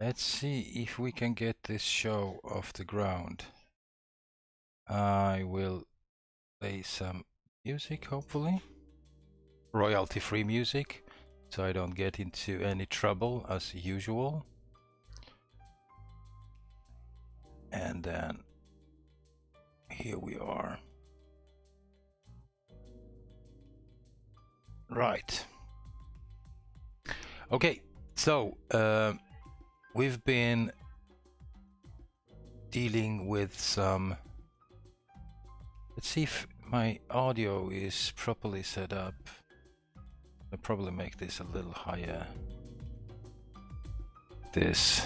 Let's see if we can get this show off the ground. I will play some music, hopefully. Royalty-free music, so I don't get into any trouble as usual. And then here we are. Right. Okay, so we've been dealing with some. Let's see if my audio is properly set up. I'll probably make this a little higher. This.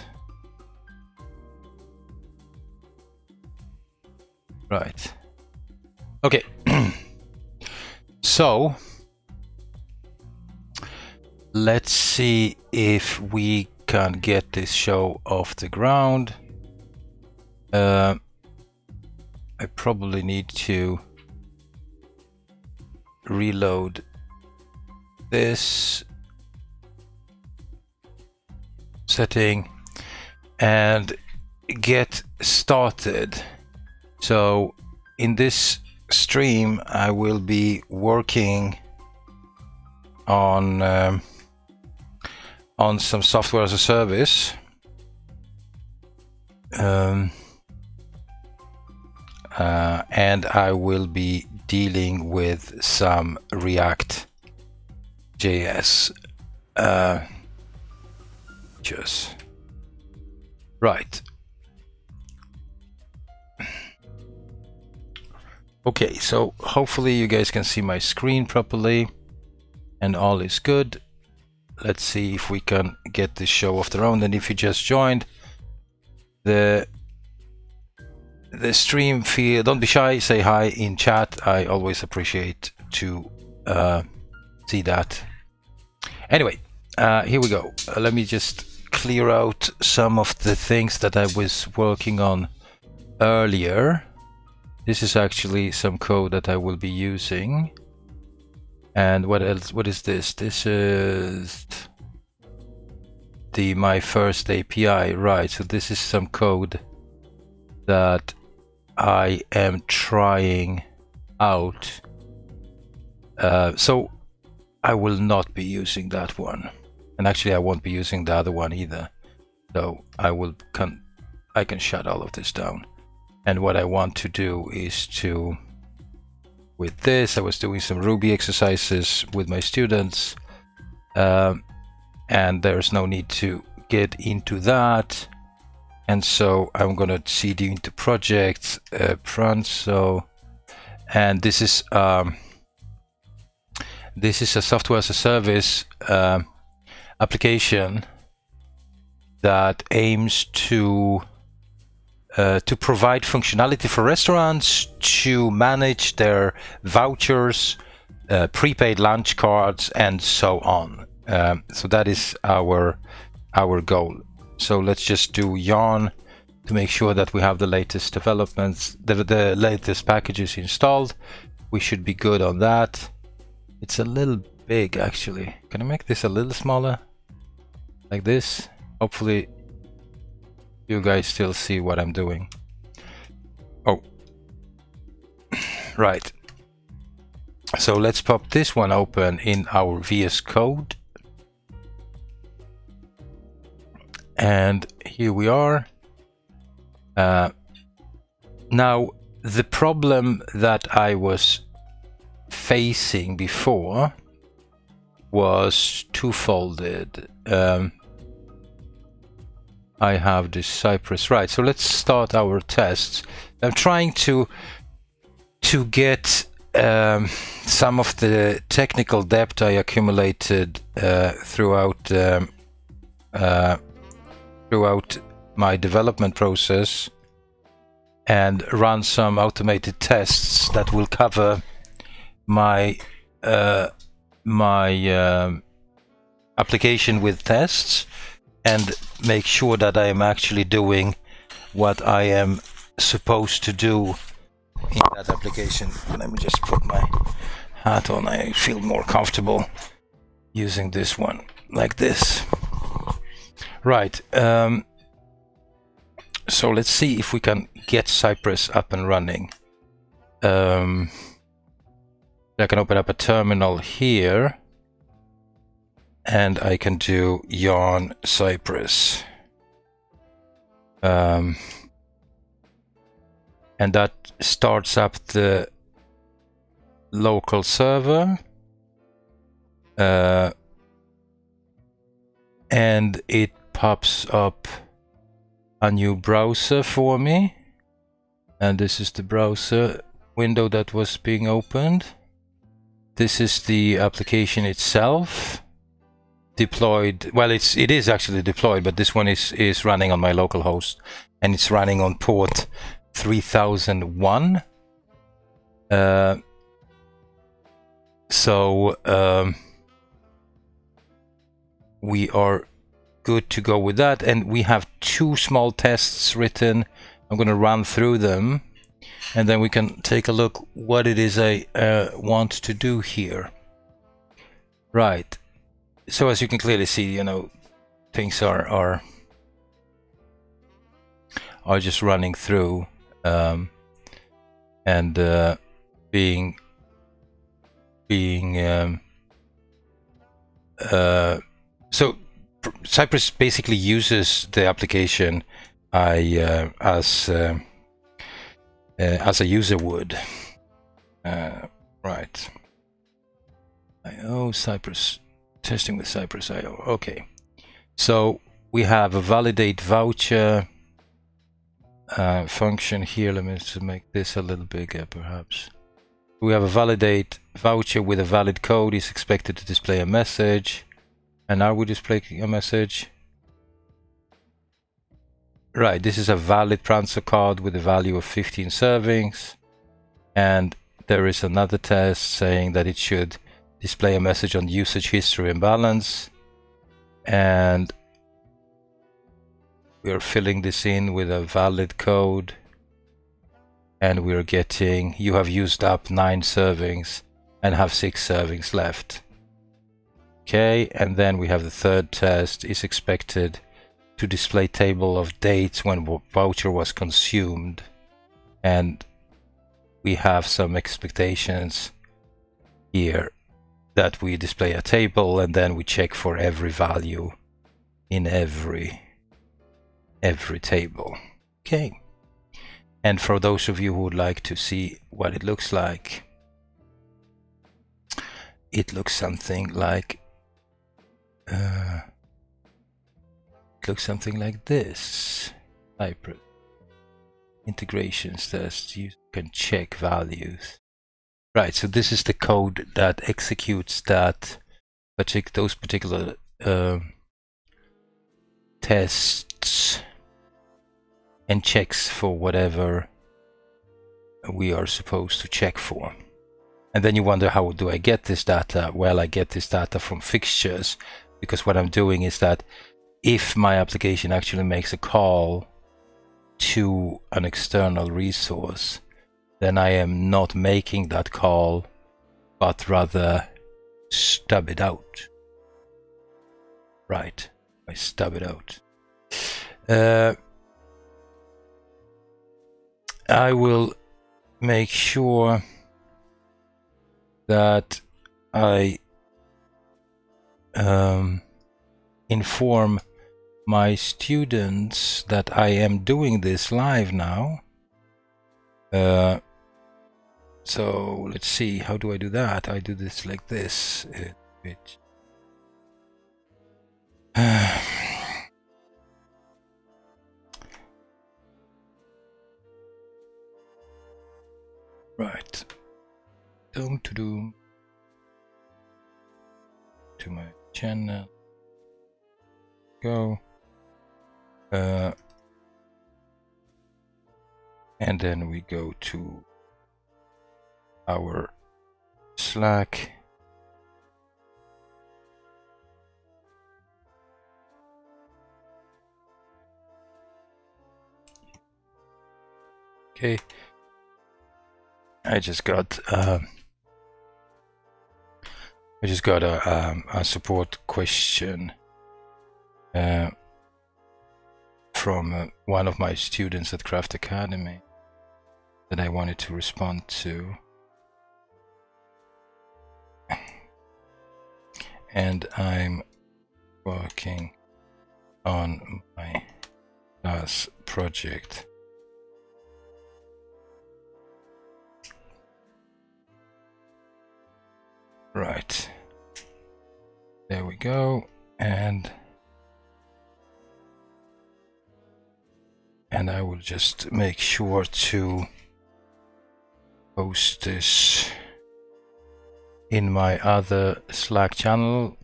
Right. Okay. So let's see if we can get this show off the ground. I probably need to reload this setting and get started. So in this stream I will be working on some software as a service, and I will be dealing with some ReactJS features. Right. Okay, so hopefully you guys can see my screen properly and all is good. Let's see if we can get this show off the ground. And if you just joined the stream, don't be shy, say hi in chat. I always appreciate to see that. Anyway, here we go. Let me just clear out some of the things that I was working on earlier. This is actually some code that I will be using. And what else? What is this? This is my first API, right? So this is some code that I am trying out. So I will not be using that one, and actually I won't be using the other one either. So I can shut all of this down. And what I want to do is to, with this, I was doing some Ruby exercises with my students, and there's no need to get into that. And so I'm gonna cd into projects, Pranzo, and this is a software as a service application that aims to provide functionality for restaurants to manage their vouchers, prepaid lunch cards, and so on. So that is our goal. So let's just do yarn to make sure that we have the latest developments, the latest packages installed. We should be good on that. It's a little big actually. Can I make this a little smaller? Like this? Hopefully you guys still see what I'm doing. Oh, right. So let's pop this one open in our VS Code. And here we are. Now, the problem that I was facing before was two-folded. I have this Cypress, right? So let's start our tests. I'm trying to get some of the technical debt I accumulated throughout my development process and run some automated tests that will cover my application with tests and make sure that I am actually doing what I am supposed to do in that application. Let me just put my hat on. I feel more comfortable using this one like this. Right. So let's see if we can get Cypress up and running. I can open up a terminal here, and I can do yarn Cypress. And that starts up the local server. And it pops up a new browser for me. And this is the browser window that was being opened. This is the application itself. Deployed, well, it is actually deployed, but this one is running on my local host, and it's running on port 3001. We are good to go with that, and we have 2 small tests written. I'm going to run through them, and then we can take a look what it is I want to do here. Right. So as you can clearly see, you know, things are just running through, and being so Cypress basically uses the application as a user would. Right. Cypress. Testing with CypressIO. Okay, so we have a validate voucher function here. Let me just make this a little bigger, perhaps. We have a validate voucher with a valid code is expected to display a message. And are we displaying a message? Right, this is a valid transfer card with a value of 15 servings. And there is another test saying that it should display a message on usage history and balance, and we are filling this in with a valid code, and we are getting you have used up 9 servings and have 6 servings left. Okay, and then we have the third test is expected to display table of dates when voucher was consumed, and we have some expectations here that we display a table, and then we check for every value in every table. Okay. And for those of you who would like to see what it looks like, it looks something like this. Cypress integrations test. You can check values. Right, so this is the code that executes those particular tests and checks for whatever we are supposed to check for. And then you wonder, how do I get this data? Well, I get this data from fixtures, because what I'm doing is that if my application actually makes a call to an external resource, then I am not making that call, but rather stub it out. Right, I stub it out. I will make sure that I inform my students that I am doing this live now. So let's see, how do I do that? I do this like this. Right. To my channel. Go. And then we go to our Slack. Okay. I just got a support question. from one of my students at Craft Academy that I wanted to respond to. And I'm working on my SaaS project. Right. There we go. And I will just make sure to post this in my other Slack channel,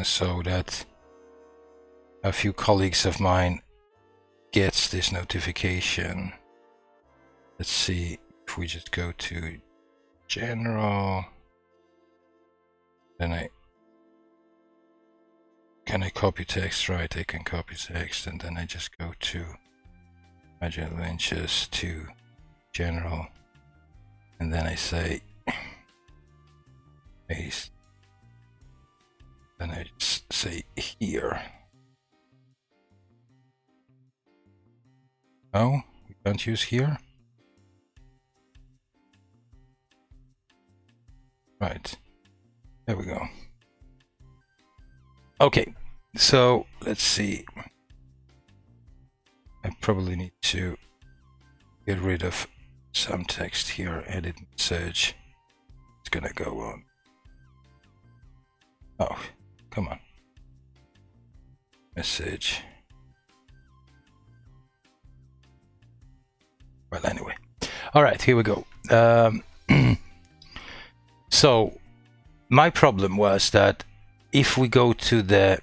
so that a few colleagues of mine gets this notification. Let's see if we just go to general, then can I copy text? Right, I can copy text, and then I just go to Agile Ventures to general, and then I say paste, then I just say here. No, we can't use here. Right, there we go. Okay, so let's see. I probably need to get rid of some text here. Edit message. It's gonna go on. Oh, come on. Message. Well, anyway. All right, here we go. So my problem was that if we go to the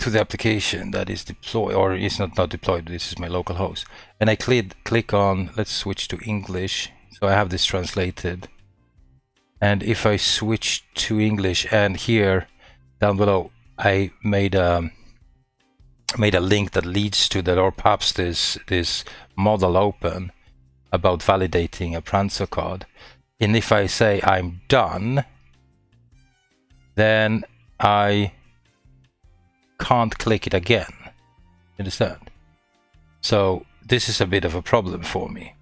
application that is deployed, or is not deployed, this is my local host, and I click on, let's switch to English, so I have this translated, and if I switch to English, and here down below I made a link that leads to that, or pops this model open about validating a Pranzo code, and if I say I'm done, then I can't click it again. Understand? So this is a bit of a problem for me.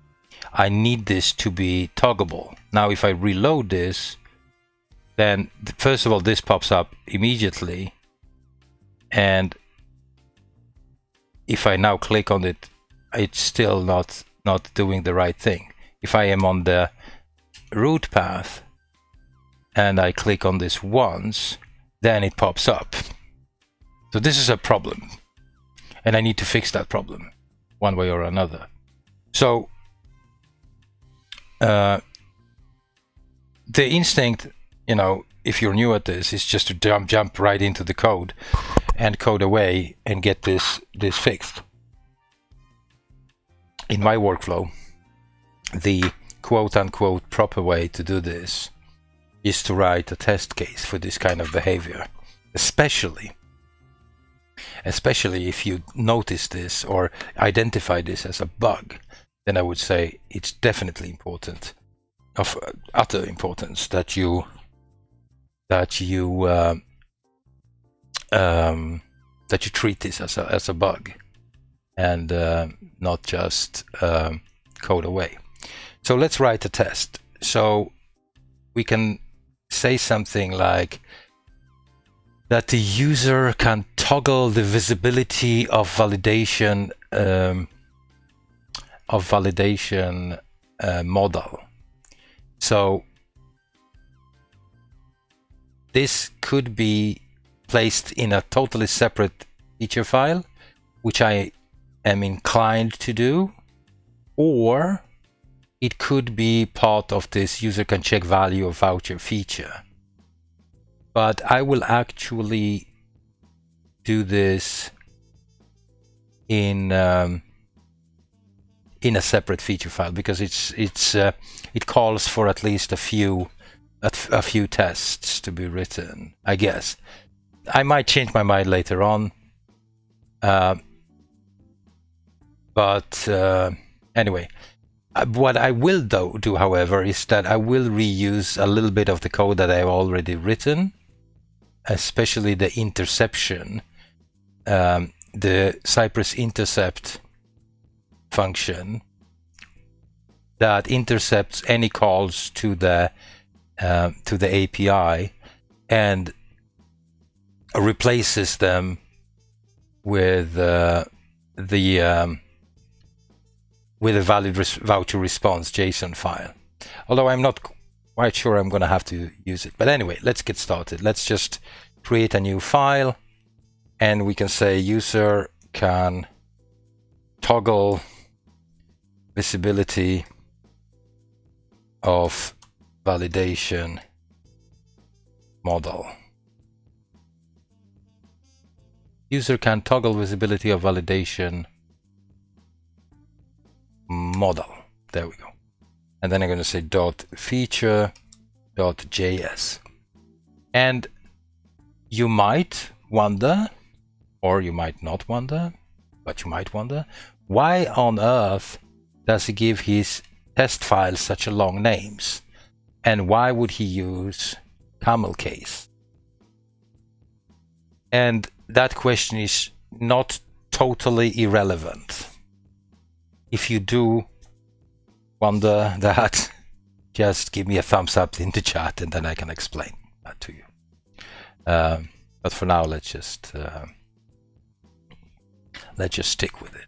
I need this to be toggleable. Now if I reload this, then first of all this pops up immediately, and if I now click on it, it's still not doing the right thing. If I am on the root path and I click on this once, then it pops up. So this is a problem, and I need to fix that problem one way or another. So the instinct, you know, if you're new at this, is just to jump right into the code and code away and get this fixed. In my workflow, the quote-unquote proper way to do this is to write a test case for this kind of behavior, especially if you notice this or identify this as a bug. Then I would say it's definitely important, of utter importance, that you treat this as a bug, and not just code away. So let's write a test. So we can say something like that the user can toggle the visibility of validation model. So this could be placed in a totally separate feature file, which I am inclined to do, or it could be part of this user can check value of voucher feature. But I will actually do this in a separate feature file, because it calls for at least a few tests to be written, I guess. I might change my mind later on, but anyway. What I will do, however, is that I will reuse a little bit of the code that I've already written, especially the interception, the Cypress intercept function that intercepts any calls to the API and replaces them with a valid voucher response JSON file. Although I'm not quite sure I'm going to have to use it. But anyway, let's get started. Let's just create a new file, and we can say user can toggle visibility of validation model. User can toggle visibility of validation model. There we go. And then I'm going to say .feature.js. And you might wonder, or you might not wonder, but you might wonder, why on earth does he give his test files such a long names? And why would he use camel case? And that question is not totally irrelevant. If you do wonder that, just give me a thumbs up in the chat and then I can explain that to you. But for now, let's just stick with it.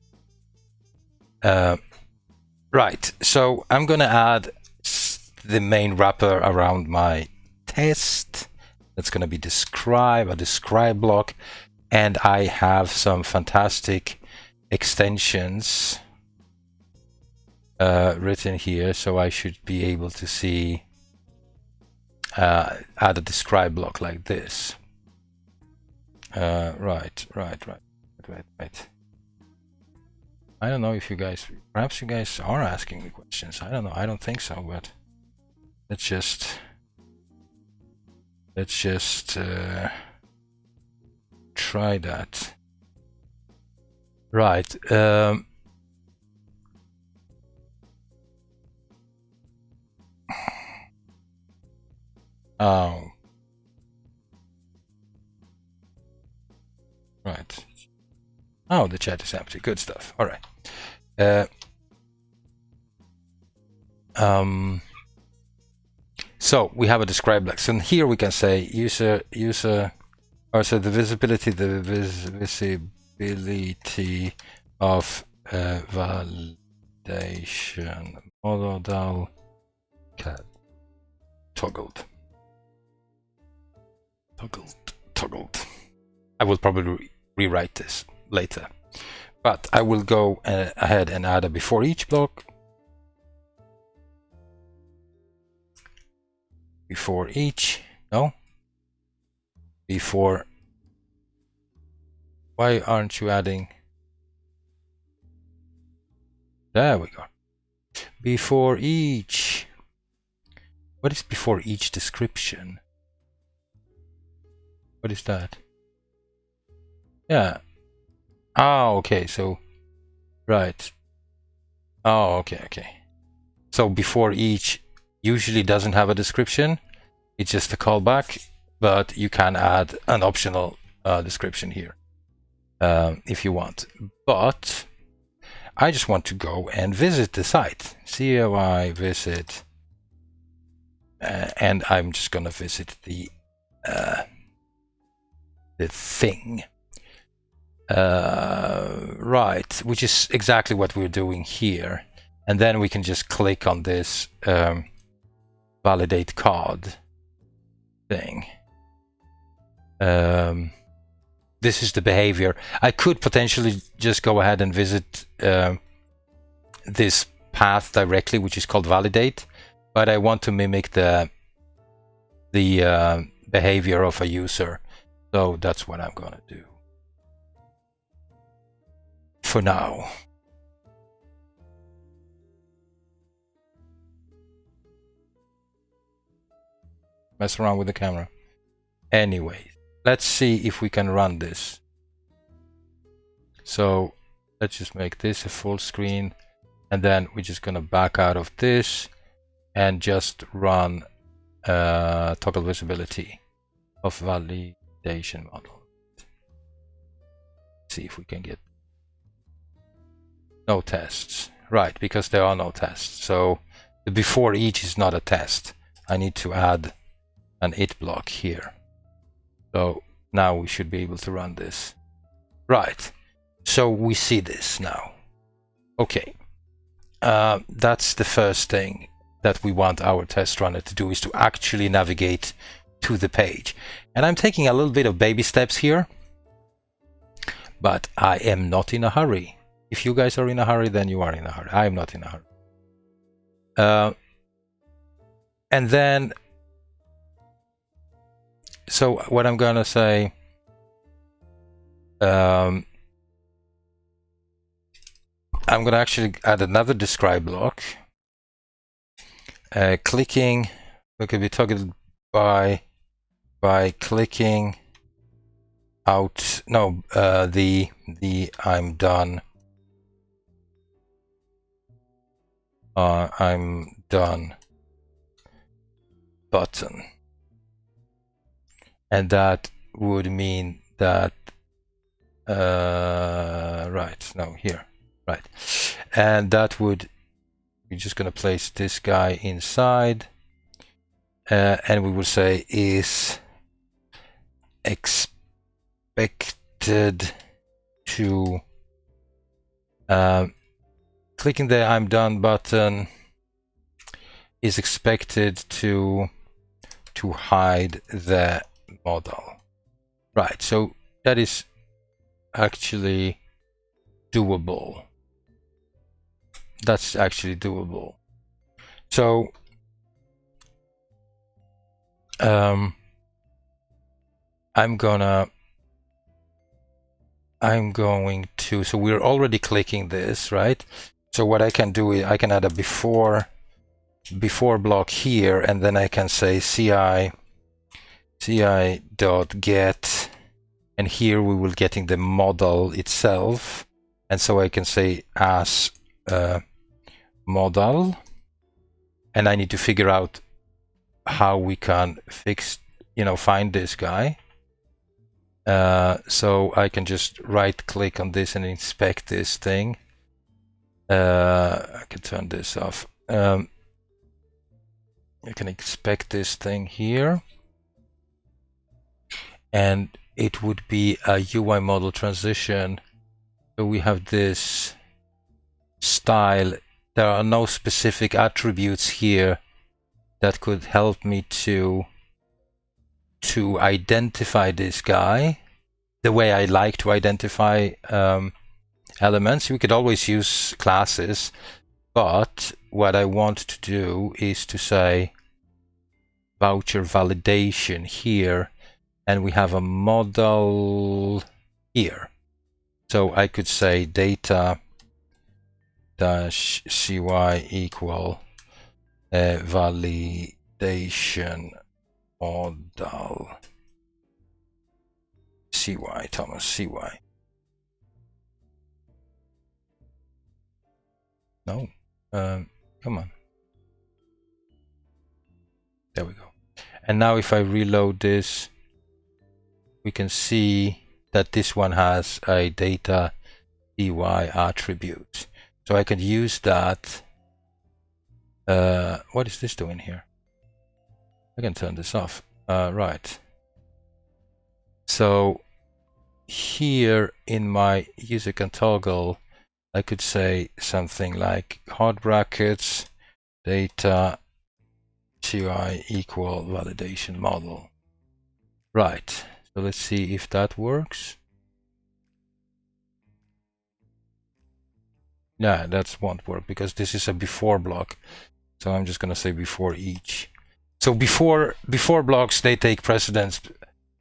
Right, so I'm going to add the main wrapper around my test. That's going to be a describe block. And I have some fantastic extensions written here, so I should be able to see add a describe block like this. Right. I don't know if you guys, perhaps you guys are asking me questions. I don't know. I don't think so, but let's just try that. Right. Oh. Right. Oh, the chat is empty. Good stuff. All right. So we have a describe block. So here we can say user, or so the visibility of validation model toggled. I will probably rewrite this later, but I will go ahead and add a before each block. Before each, no? Before, why aren't you adding? There we go. Before each. What is before each description? What is that? Yeah. Oh, okay. So, right. Oh, okay. So before each usually doesn't have a description. It's just a callback, but you can add an optional description here if you want. But I just want to go and visit the site. COI visit, and I'm just gonna visit the thing. Right, which is exactly what we're doing here. And then we can just click on this validate card thing. This is the behavior. I could potentially just go ahead and visit this path directly, which is called validate, but I want to mimic the behavior of a user. So that's what I'm gonna do for now. Mess around with the camera. Anyway, let's see if we can run this. So let's just make this a full screen, and then we're just gonna back out of this and just run toggle visibility of validation model. see if we can get no tests. Right, because there are no tests. So the before each is not a test. I need to add an it block here. So now we should be able to run this. Right, so we see this now. Okay, that's the first thing that we want our test runner to do, is to actually navigate to the page. And I'm taking a little bit of baby steps here, but I am not in a hurry. If you guys are in a hurry, then you are in a hurry. I am not in a hurry. And then, so what I'm gonna say, I'm gonna actually add another describe block. Clicking, we could be targeted by clicking out, no, the I'm done. I'm done button, and that would mean that right, no, here, right, and that would, we're just going to place this guy inside, and we will say is expected to clicking the I'm done button is expected to hide the model. Right, so that is actually doable. That's actually doable. So I'm going to, so we're already clicking this, right? So what I can do is I can add a before block here, and then I can say ci.get, and here we will getting the model itself, and so I can say as model, and I need to figure out how we can fix, find this guy. So I can just right click on this and inspect this thing. I can turn this off. I can inspect this thing here, and it would be a UI model transition. So we have this style. There are no specific attributes here that could help me to identify this guy the way I like to identify elements. We could always use classes, but what I want to do is to say voucher validation here, and we have a model here. So I could say data dash cy equal validation model cy, Thomas, cy. No, come on. There we go. And now if I reload this, we can see that this one has a data cy attribute. So I can use that. What is this doing here? I can turn this off. Right. So here in my user can toggle, I could say something like hard brackets data cy equal validation model. Right. So let's see if that works. Yeah, that won't work because this is a before block. So I'm just going to say before each. So before blocks, they take precedence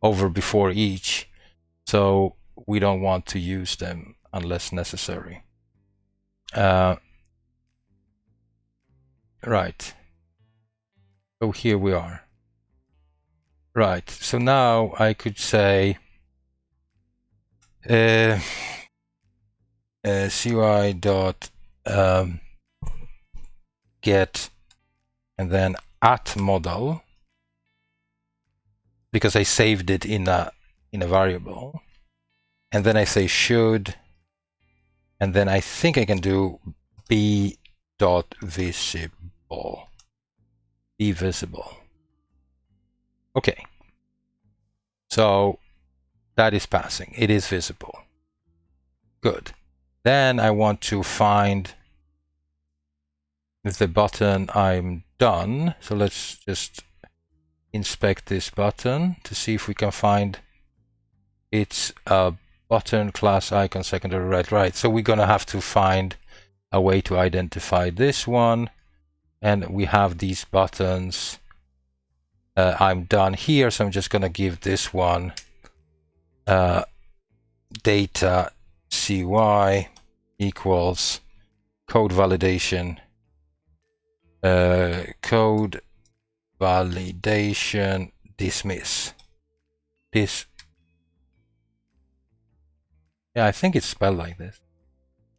over before each. So we don't want to use them unless necessary. Right. So here we are. Right. So now I could say cy dot get and then at model, because I saved it in a variable, and then I say should, and then I think I can do b.visible. Be visible. Okay. So that is passing. It is visible. Good. Then I want to find with the button I'm done. So let's just inspect this button to see if we can find it's a button class icon secondary right. So we're gonna have to find a way to identify this one, and we have these buttons. I'm done here, so I'm just gonna give this one data cy equals code validation dismiss. Yeah, I think it's spelled like this.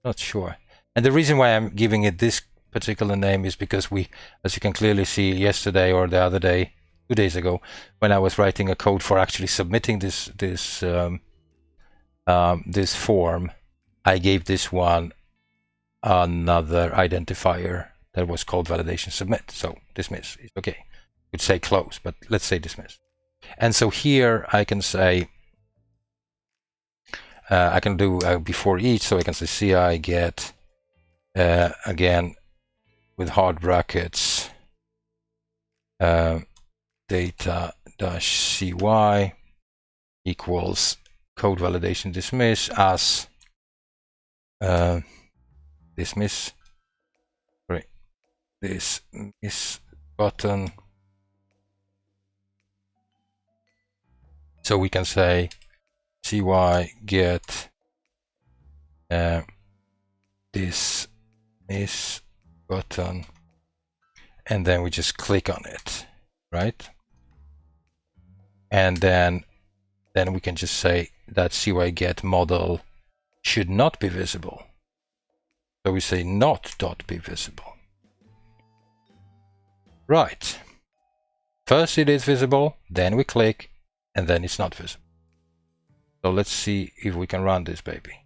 Not sure. And the reason why I'm giving it this particular name is because we, as you can clearly see yesterday or the other day, 2 days ago, when I was writing a code for actually submitting this form, I gave this one another identifier that was called validation submit. So dismiss is okay. You could say close, but let's say dismiss. And so here I can say, I can do before each, so I can say ci get, again, with hard brackets, data-cy equals code validation dismiss as dismiss button. So we can say cy get dismiss button, and then we just click on it, right? And then we can just say that cy get model should not be visible. So we say not.be visible. Right. First it is visible, then we click, and then it's not visible. So let's see if we can run this baby.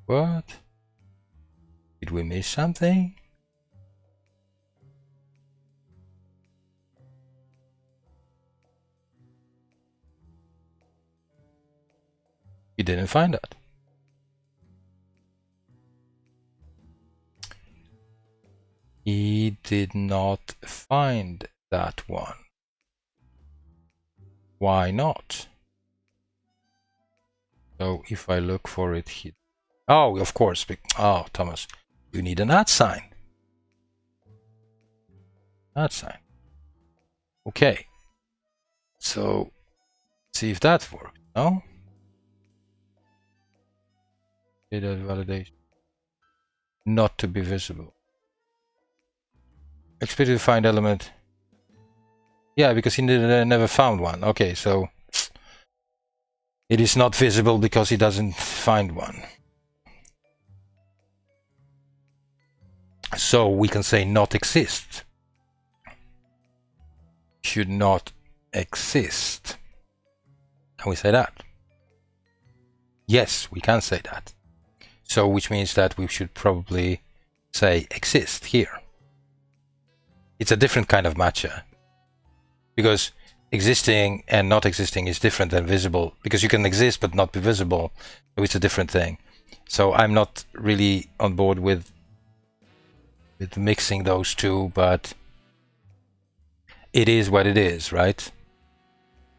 What? Did we miss something? You didn't find that. He did not find that one. Why not? So if I look for it here. Oh, of course. Oh, Thomas, you need an @ sign. @ sign. Okay. So see if that works. No? Data validation. Not to be visible. Expected to find element. Yeah, because he never found one. Okay, so it is not visible because he doesn't find one. So we can say not exist. Should not exist. Can we say that? Yes, we can say that. So which means that we should probably say exist here. It's a different kind of matcher, because existing and not existing is different than visible, because you can exist but not be visible. So it's a different thing. So I'm not really on board with mixing those two, but it is what it is, right?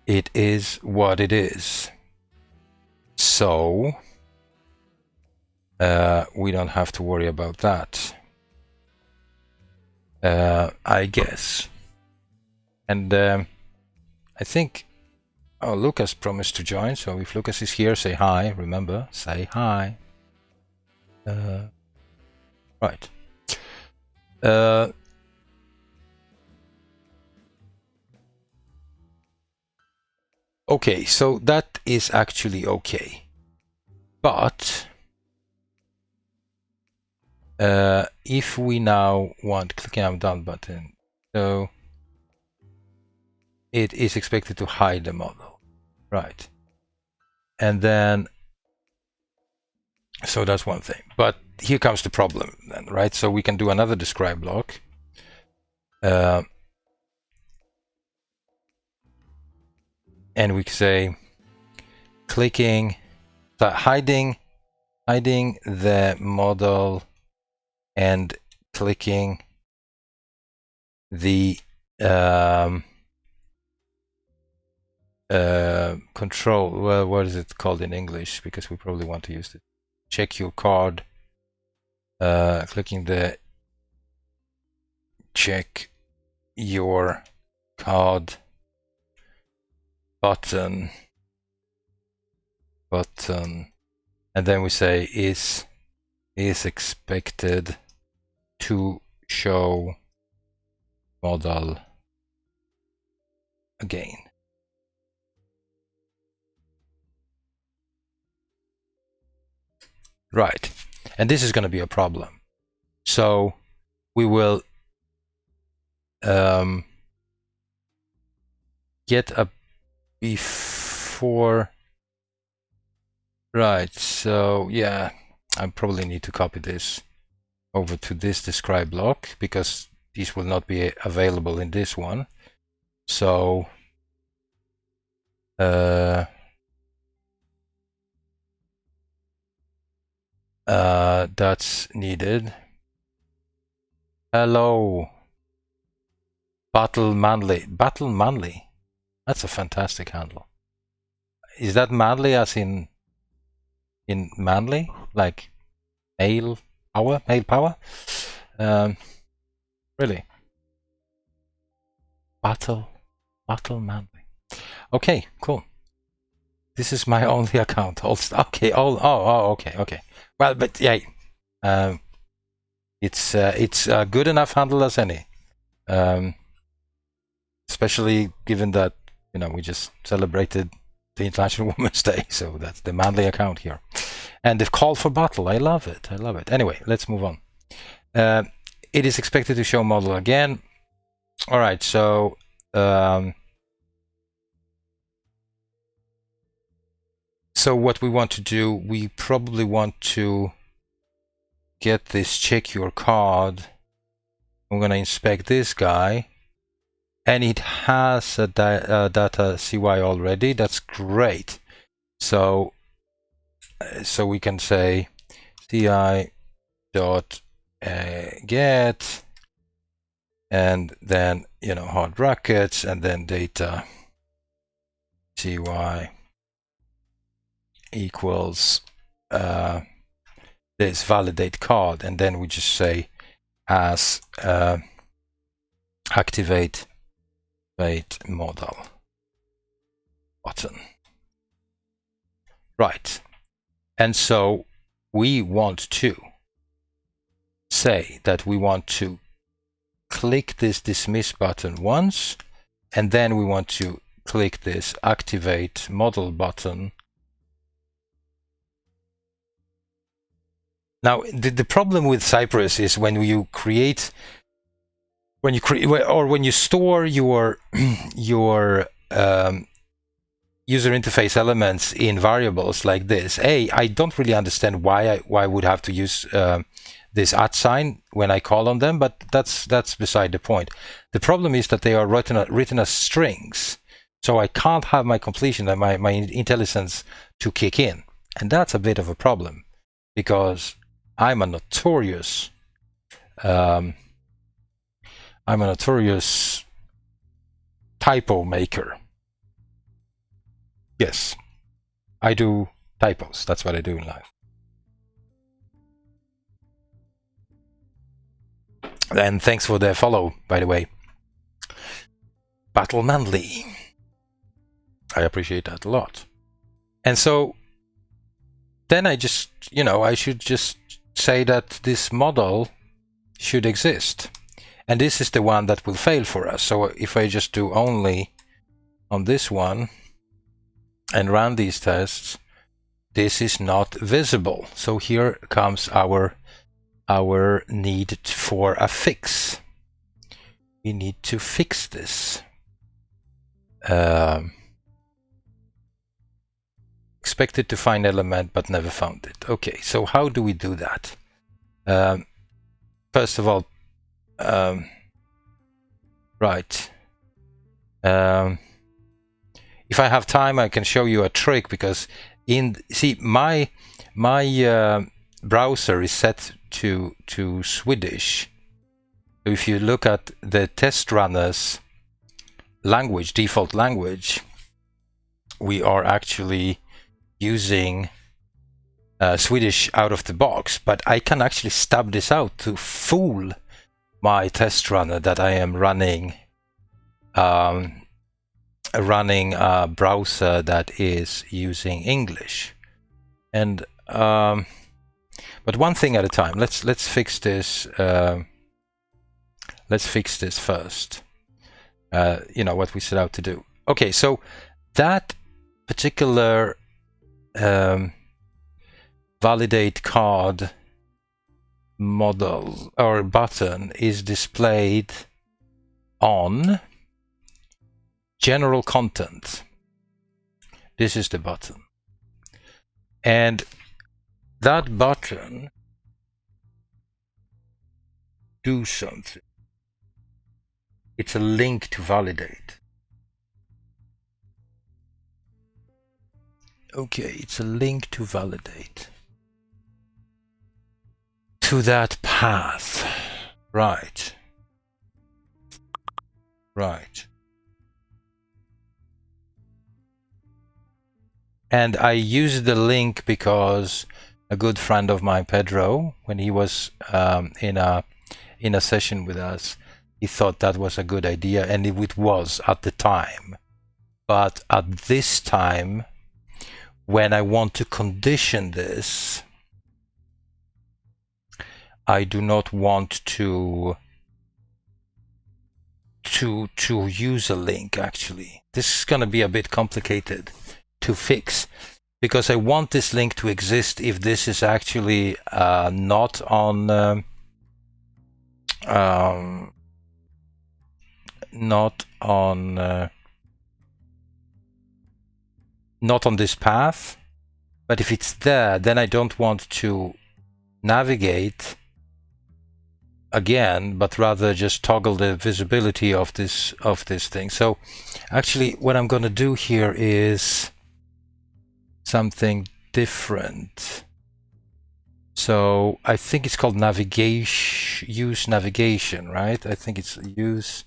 It is what it is. So we don't have to worry about that, I guess. And I think, oh, Lucas promised to join. So if Lucas is here, say hi. Remember, say hi. Right. Okay, so that is actually okay. But If we now want clicking on done button, so it is expected to hide the model, right? And then, so that's one thing. But here comes the problem then, right? So we can do another describe block. And we can say clicking, hiding the model and clicking the control, well, what is it called in English? Because we probably want to use it. Check your card, clicking the check your card button, and then we say is expected to show model again. Right, and this is going to be a problem. So we will get a before. Right, so yeah, I probably need to copy this over to this describe block because these will not be available in this one. So that's needed. Hello, Battle Manly. That's a fantastic handle. Is that manly as in manly, like male power? Really? Battle Manly. Okay, cool. This is my only account. Okay. Okay. Well, but yeah, it's a good enough handle as any. Especially given that we just celebrated the International Women's Day, so that's the manly account here. And the call for battle, I love it. Anyway, let's move on. It is expected to show model again. All right, so so what we want to do, we probably want to get this check your card. I'm going to inspect this guy, and it has a data CY already. That's great. So we can say CI dot get, and then hard brackets, and then data CY equals this validate card, and then we just say as activate model button. Right, and so we want to say that we want to click this dismiss button once, and then we want to click this activate model button. Now, the problem with Cypress is when you store your user interface elements in variables like this. I don't really understand why I would have to use this @ sign when I call on them, but that's beside the point. The problem is that they are written as strings, so I can't have my completion and my IntelliSense to kick in, and that's a bit of a problem because I'm a notorious typo maker. Yes, I do typos. That's what I do in life. And thanks for the follow, by the way. Battle Manly. I appreciate that a lot. And so then I just, I should just say that this model should exist. And this is the one that will fail for us. So if I just do only on this one and run these tests, this is not visible. So here comes our our need for a fix. We need to fix this. Expected to find element but never found it. Okay, so how do we do that? First of all, right. If I have time, I can show you a trick, because my browser is set to Swedish. So if you look at the test runner's language, default language, we are actually using Swedish out of the box, but I can actually stub this out to fool my test runner that I am running a browser that is using English. And but one thing at a time. Let's fix this. Let's fix this first. You know what we set out to do. Okay, so that particular validate card model or button is displayed on general content. This is the button, and that button do something. It's a link to validate. Okay, it's a link to validate to that path. Right. And I use the link because a good friend of mine, Pedro, when he was in a session with us, he thought that was a good idea, and it was at the time. But at this time, when I want to condition this, I do not want to use a link. Actually, this is going to be a bit complicated to fix, because I want this link to exist if this is actually not on this path. But if it's there, then I don't want to navigate again, but rather just toggle the visibility of this thing. So actually what I'm going to do here is something different. So I think it's called use navigation, right? I think it's use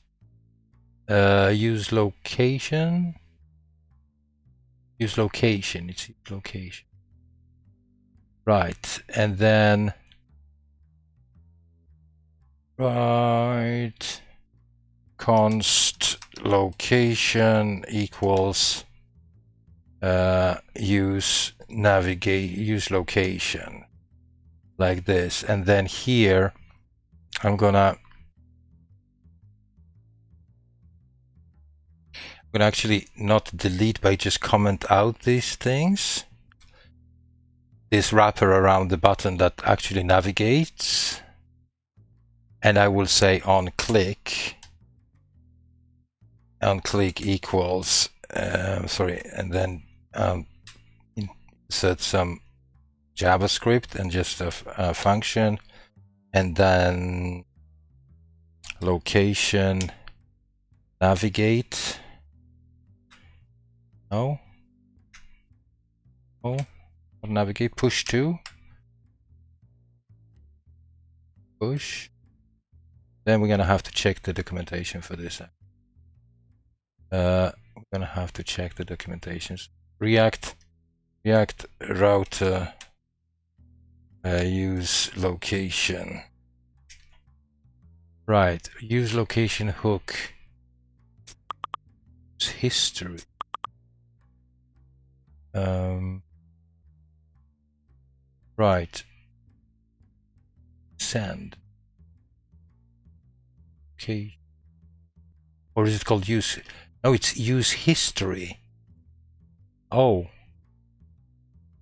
location. Use location. It's location. Right, and then const location equals use location, like this. And then here I'm gonna actually not delete, but just comment out these things, this wrapper around the button that actually navigates. And I will say on click equals and then insert some JavaScript and just a function, and then location navigate. Navigate push to push. Then we're gonna have to check the documentation for this. We're gonna have to check the documentations. React router use location. Right, use location hook. Use history. Right. Send. Okay. Or is it called use? No, it's use history. Oh.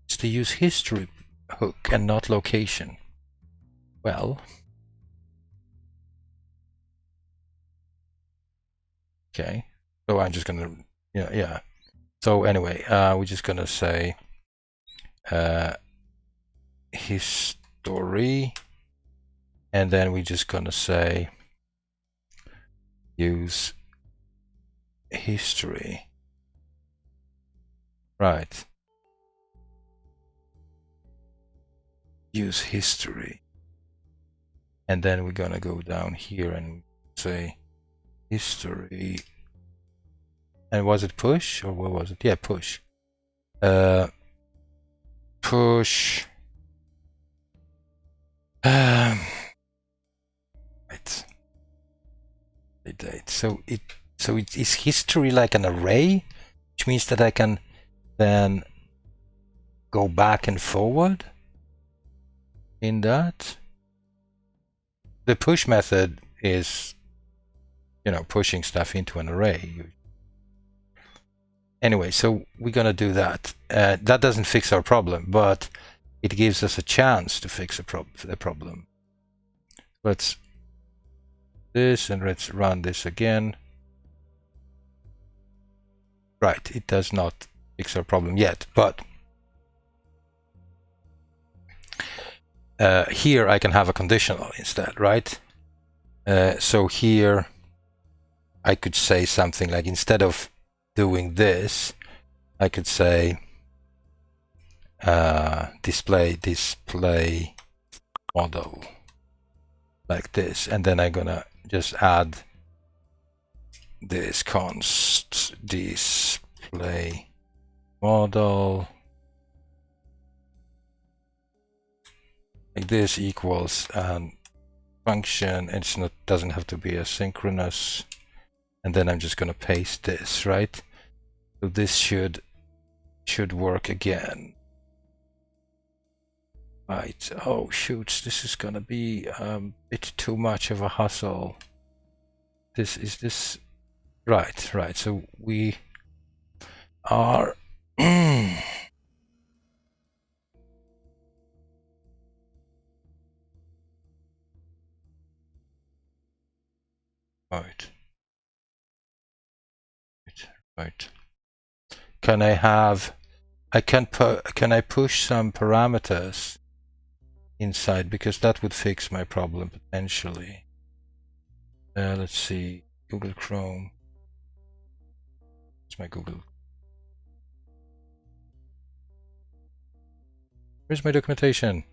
It's the use history hook and not location. well, okay. So I'm just gonna, yeah. So anyway, we're just gonna say history, and then we're just gonna say use history, right? Use history, and then we're gonna go down here and say history. And was it push, or what was it? Yeah, push. Push. Right. The date. So it is history like an array, which means that I can then go back and forward in that. The push method is, pushing stuff into an array. Anyway, so we're gonna do that. That doesn't fix our problem, but it gives us a chance to fix the problem. Let's this, and let's run this again. Right, it does not fix our problem yet, but here I can have a conditional instead, right? So here I could say something like, instead of doing this, I could say display model like this, and then I'm gonna just add this const display model like this equals function. It's not, doesn't have to be asynchronous, and then I'm just gonna paste this, right? So this should work again. Right. Oh shoots, this is gonna be a bit too much of a hassle. Is this right? So we are right. Can I push some parameters inside, because that would fix my problem potentially. Let's see, Google Chrome. It's my Google. Where's my documentation?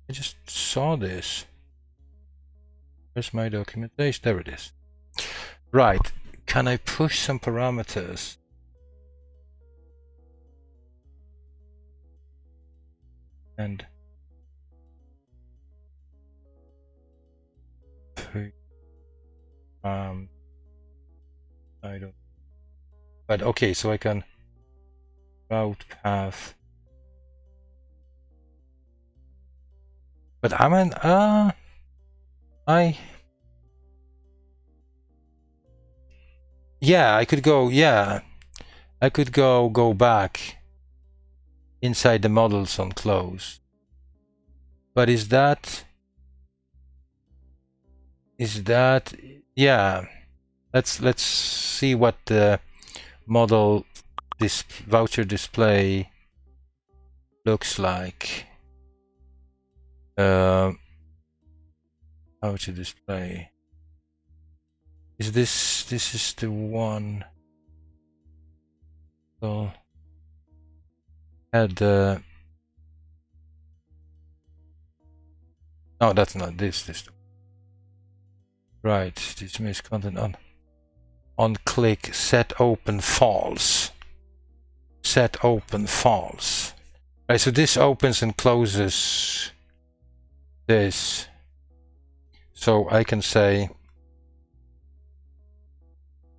I just saw this. Where's my documentation? There it is. Right. Can I push some parameters? And I don't. But okay, so I can route path. But I'm an yeah, I could go, I could go back inside the models on close. But is that yeah, let's see what the model this voucher display looks like. Voucher display. Is this is the one? So had no, that's not this. Right, dismiss content on click set open false. Set open false. Right, so this opens and closes this. So I can say,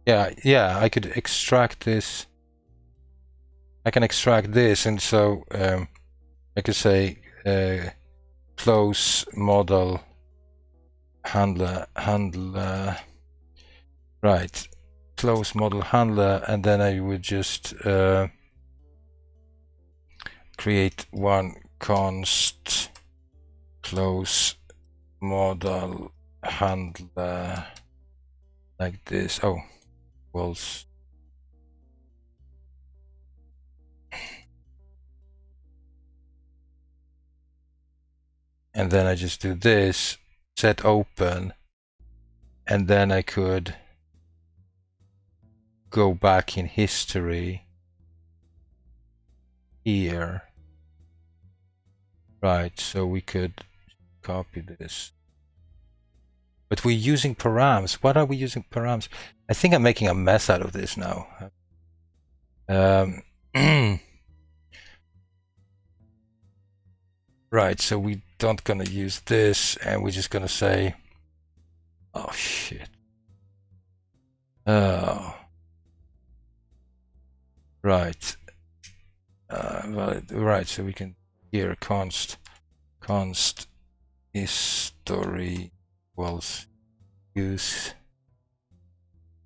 yeah, I could extract this. I can extract this, and so I could say close model handler, right, close model handler, and then I would just create one const close model handler like this. Oh, equals. And then I just do this, set open, and then I could go back in history here. Right, so we could copy this. But we're using params. What are we using params? I think I'm making a mess out of this now. Right, so we don't gonna use this, and we're just gonna say, oh shit. Oh. Right. Right, so we can here const history equals use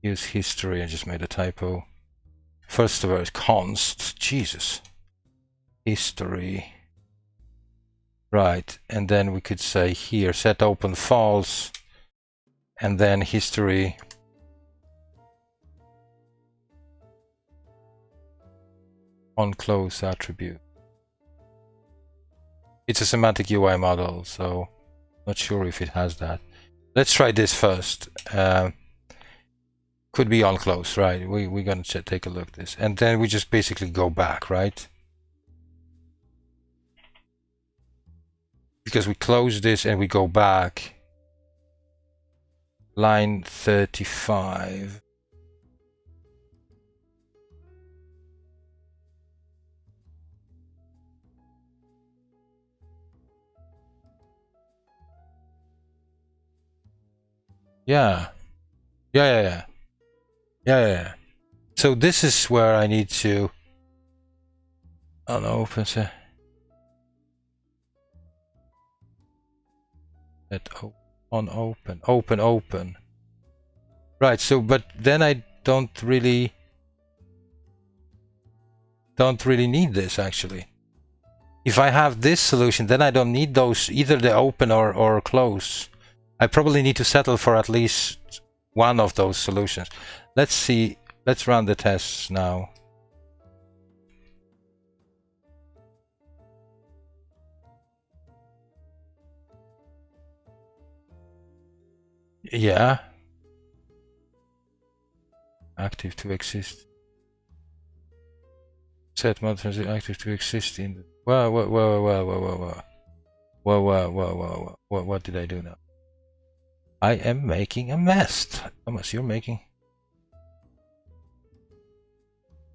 history. I just made a typo. First of all, const, Jesus, history. Right, and then we could say here set open false, and then history on close attribute. It's a semantic UI model, so not sure if it has that. Let's try this first. Could be on close, right? We're gonna take a look at this, and then we just basically go back, right? Because we close this and we go back. Line 35. Yeah. Yeah. So this is where I need to unopen. Open. Right. So, but then I don't really need this actually. If I have this solution, then I don't need those, either the open or close. I probably need to settle for at least one of those solutions. Let's see. Let's run the tests now. Yeah. Active to exist. Set model active to exist in the... Whoa. What did I do now? I am making a mess. Thomas, you're making...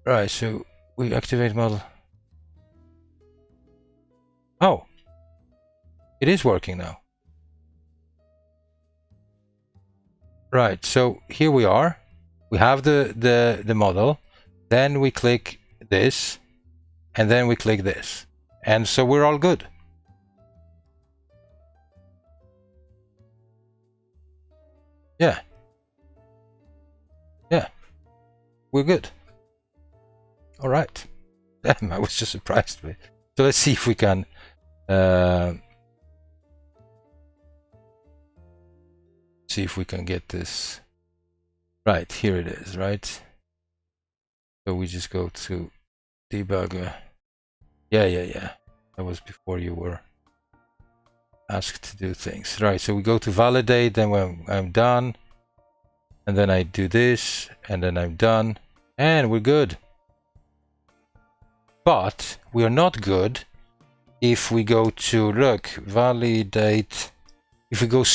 Right, so we activate model. Oh, it is working now. Right, so here we are. We have the model. Then we click this, and then we click this, and so we're all good. Yeah, we're good. All right. Damn, I was just surprised with it. So let's see if we can get this right. Here it is, right? So we just go to debugger. Yeah. That was before you were asked to do things. Right, so we go to validate, then when I'm done, and then I do this, and then I'm done, and we're good. But we are not good if we go to, look, validate. If we go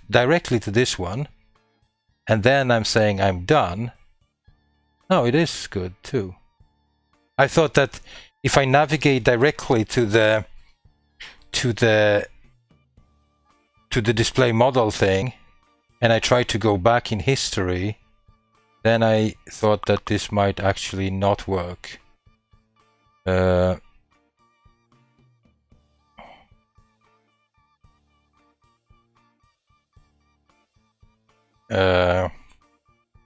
directly to this one, and then I'm saying I'm done. No, it is good too. I thought that if I navigate directly to the display model thing, and I try to go back in history, then I thought that this might actually not work.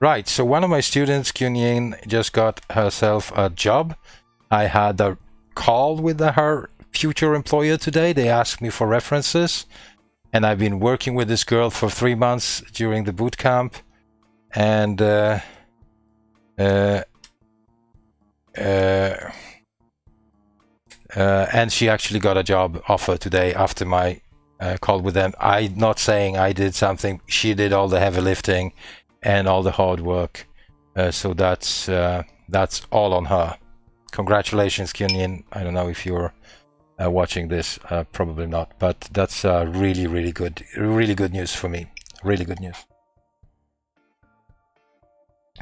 Right, so one of my students, Kyunyin, just got herself a job. I had a call with her future employer today. They asked me for references, and I've been working with this girl for 3 months during the boot camp, and and she actually got a job offer today after my call with them. I'm not saying I did something. She did all the heavy lifting and all the hard work. So that's all on her. Congratulations, Kyunyin. I don't know if you're watching this, probably not, but that's really good news for me. Really good news.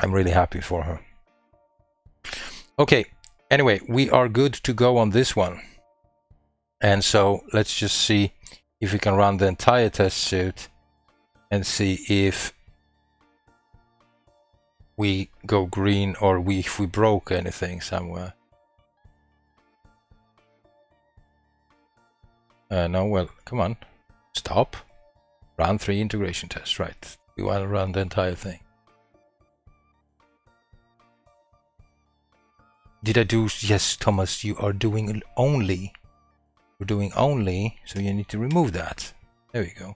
I'm really happy for her. Okay, anyway, we are good to go on this one. And so let's just see if we can run the entire test suite and see if we go green or if we broke anything somewhere. No, well, come on, stop, run 3 integration tests, right? We want to run the entire thing. Did I do? Yes, Thomas, you are doing only. We're doing only, so you need to remove that. There we go.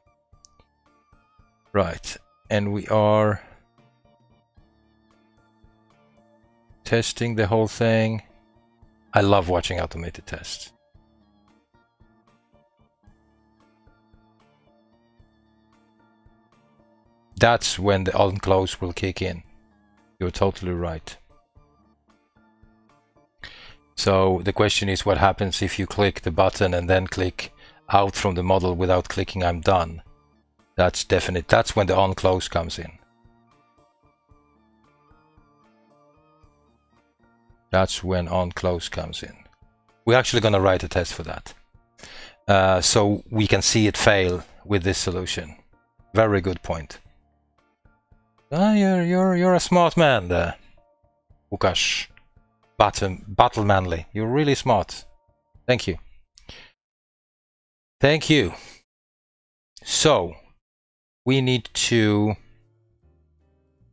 Right, and we are testing the whole thing. I love watching automated tests. That's when the on close will kick in. You're totally right. So the question is, what happens if you click the button and then click out from the model without clicking I'm done? That's definite. That's when the on close comes in. That's when on close comes in. We're actually going to write a test for that. So we can see it fail with this solution. Very good point. You're a smart man there, Łukasz. Battle Manly. You're really smart. Thank you. Thank you. So we need to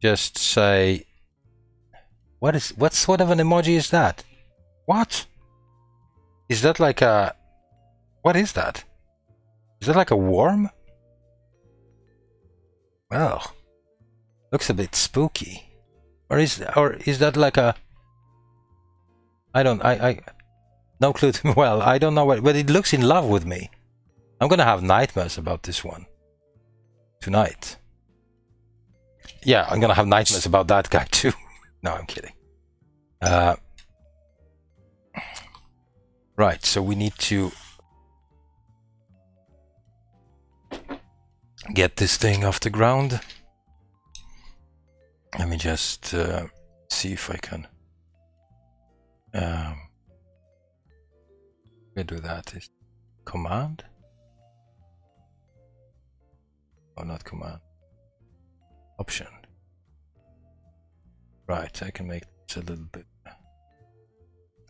just say, what sort of an emoji is that? What? Is that like a, what is that? Is that like a worm? Well, looks a bit spooky. Or is that like a, I no clue. Well, I don't know what, but it looks in love with me. I'm gonna have nightmares about this one tonight. Yeah, I'm gonna have nightmares about that guy too. No, I'm kidding. Right, so we need to get this thing off the ground. Let me just see if I can do that. Is command? Oh, not command. Option. Right, I can make this a little bit.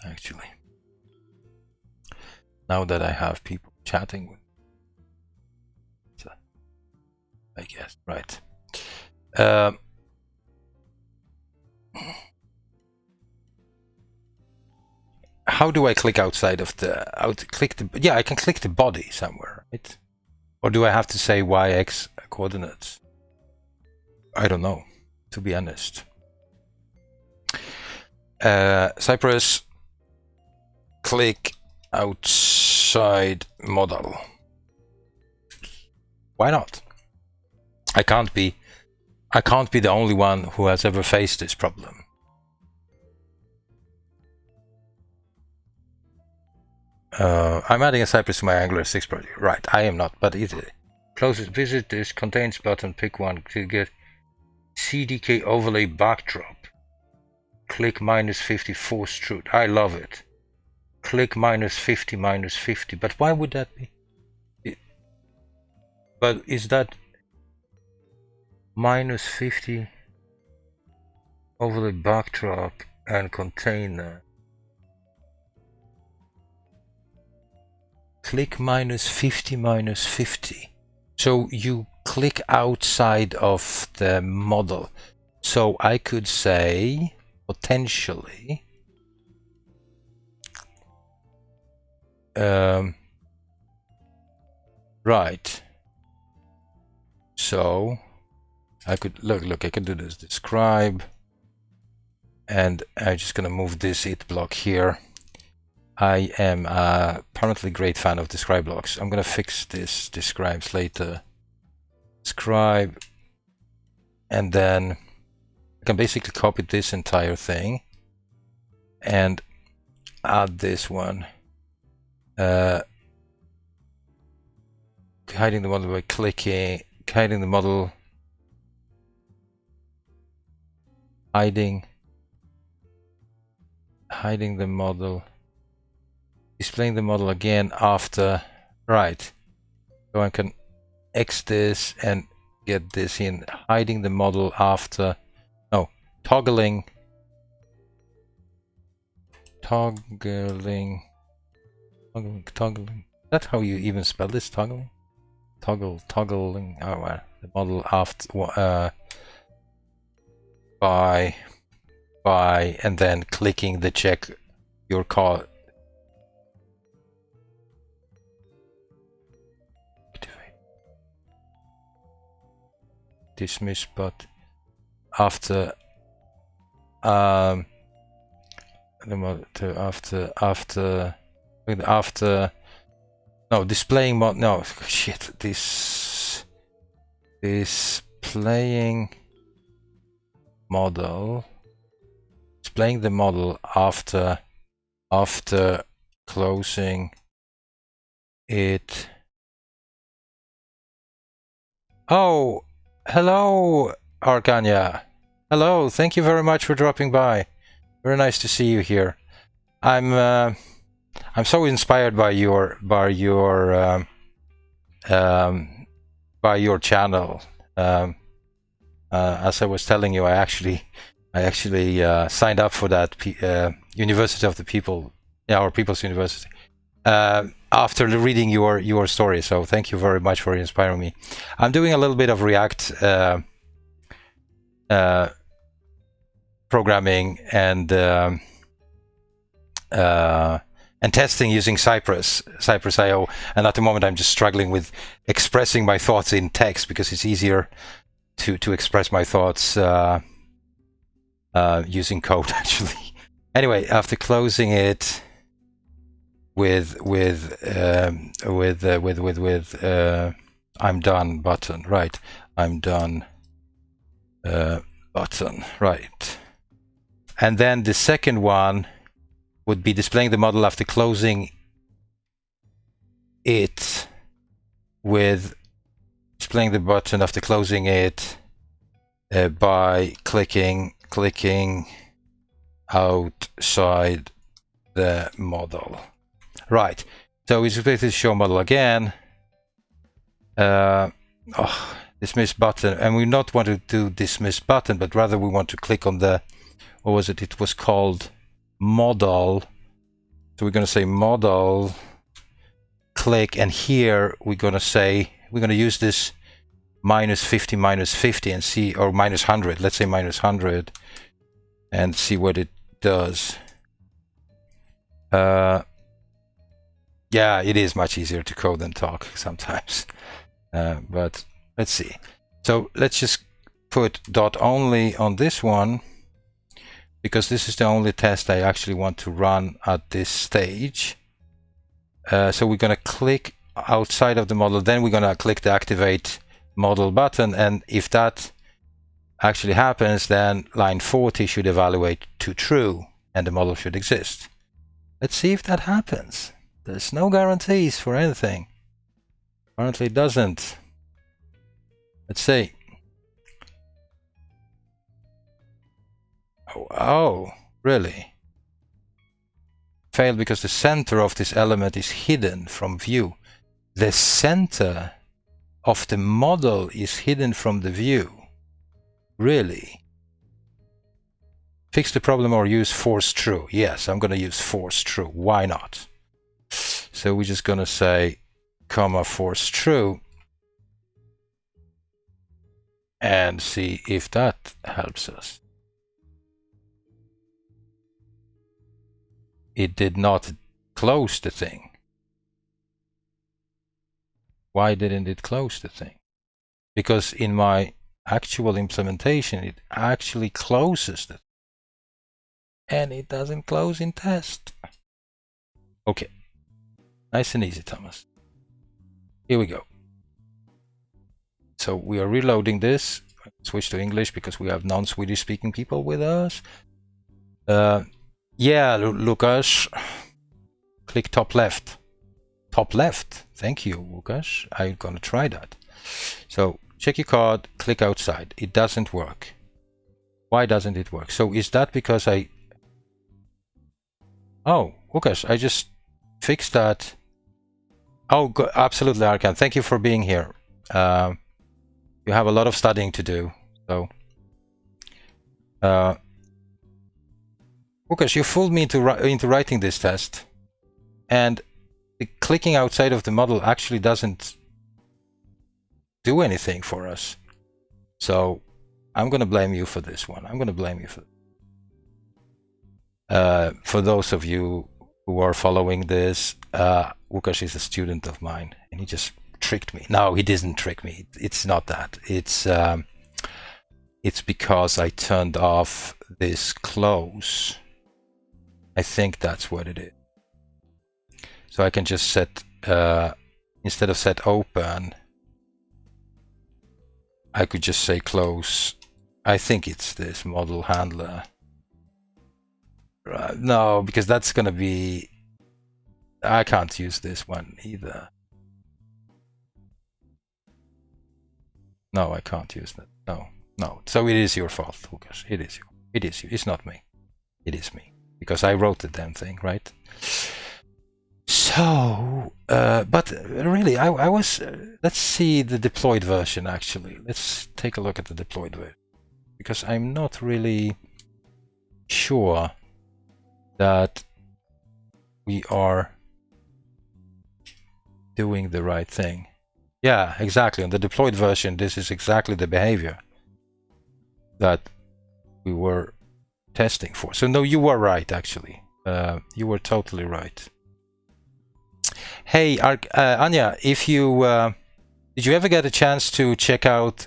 Actually, now that I have people chatting with, so I guess, right. How do I click outside of the yeah, I can click the body somewhere, right? Or do I have to say YX coordinates? I don't know, to be honest. Cypress, click outside model. Why not? I can't be the only one who has ever faced this problem. I'm adding a Cypress to my Angular 6 project. Right, I am not, but it closes visit this contains button, pick one to get CDK overlay backdrop. Click -50 force truth. I love it. Click -50 -50. But why would that be? But is that -50 overlay backdrop and container? Click -50 -50. So you click outside of the model. So I could say potentially right. So I could look, I can do this describe, and I'm just gonna move this it block here. I am apparently a great fan of describe blocks. I'm gonna fix this describes later. Describe, and then I can basically copy this entire thing and add this one. Hiding the model by clicking, hiding the model, hiding the model, displaying the model again after, right. So I can X this and get this in, hiding the model after, no, toggling, that's how you even spell this, toggling? Toggling, oh well, the model after, by, and then clicking the check your call. Dismiss, but after the model to after no displaying mod no shit this displaying model, displaying the model after closing it. Oh, hello Arcania, hello, thank you very much for dropping by. Very nice to see you here. I'm so inspired by your channel. As I was telling you, I actually signed up for that University of the People, or People's University, after reading your story. So thank you very much for inspiring me. I'm doing a little bit of React programming and testing using CypressIO, and at the moment I'm just struggling with expressing my thoughts in text because it's easier to express my thoughts using code actually. Anyway, after closing it with I'm done button, right? I'm done button, right? And then the second one would be displaying the model after closing it, with displaying the button after closing it by clicking outside the model. Right. So we just basically show model again. Dismiss button, and we not want to do dismiss button, but rather we want to click on the, what was it? It was called model. So we're going to say model, click, and here we're going to say, we're going to use this -50 and see, or -100, let's say -100, and see what it does. Yeah, it is much easier to code than talk sometimes, but let's see. So let's just put dot only on this one, because this is the only test I actually want to run at this stage. So we're going to click outside of the model, then we're going to click the activate model button, and if that actually happens, then line 40 should evaluate to true and the model should exist. Let's see if that happens. There's no guarantees for anything. Apparently it doesn't. Let's see. Oh, really? Failed because the center of this element is hidden from view. The center of the model is hidden from the view. Really? Fix the problem or use force true. Yes, I'm going to use force true. Why not? So we're just going to say comma force true and see if that helps us. It did not close the thing. Why didn't it close the thing? Because in my actual implementation, it actually closes it. And it doesn't close in test. Okay. Nice and easy, Thomas. Here we go. So we are reloading this. Switch to English because we have non-Swedish speaking people with us. Yeah, Lucas. Click top left. Top left. Thank you, Lucas. I'm gonna try that. So check your card, click outside. It doesn't work. Why doesn't it work? So is that because Oh, Lucas, I just fixed that. Oh, absolutely, Arkan. Thank you for being here. You have a lot of studying to do. So, Lucas, you fooled me into writing this test. And the clicking outside of the model actually doesn't do anything for us. So I'm going to blame you for this one. I'm going to blame you for those of you who are following this. Lucas is a student of mine, and he just tricked me. No, he didn't trick me. It's not that. It's because I turned off this close. I think that's what it is. So I can just set, instead of set open, I could just say close. I think it's this model handler. No, because that's going to be, I can't use this one either. No, I can't use that. No. So it is your fault, Lucas. It is you. It is you. It's not me. It is me. Because I wrote the damn thing, right? So, but really, I was, let's see the deployed version actually. Let's take a look at the deployed version. Because I'm not really sure that we are doing the right thing. Yeah, exactly. On the deployed version, this is exactly the behavior that we were testing for. So no, you were right, actually. You were totally right. Hey, Anya, if you did you ever get a chance to check out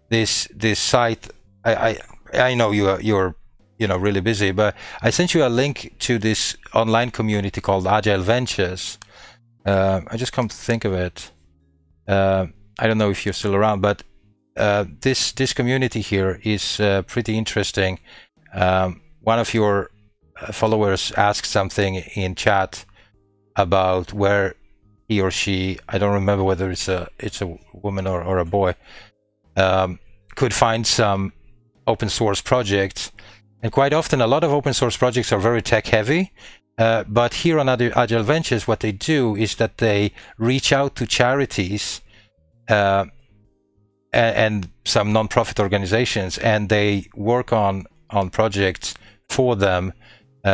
this site? I know you're really busy, but I sent you a link to this online community called Agile Ventures. I just come to think of it. I don't know if you're still around, but this community here is pretty interesting. One of your followers asked something in chat about where he or she, I don't remember whether it's a woman or a boy, could find some open source projects. And quite often, a lot of open source projects are very tech heavy. But here on Agile Ventures, what they do is that they reach out to charities and some non-profit organizations, and they work on projects for them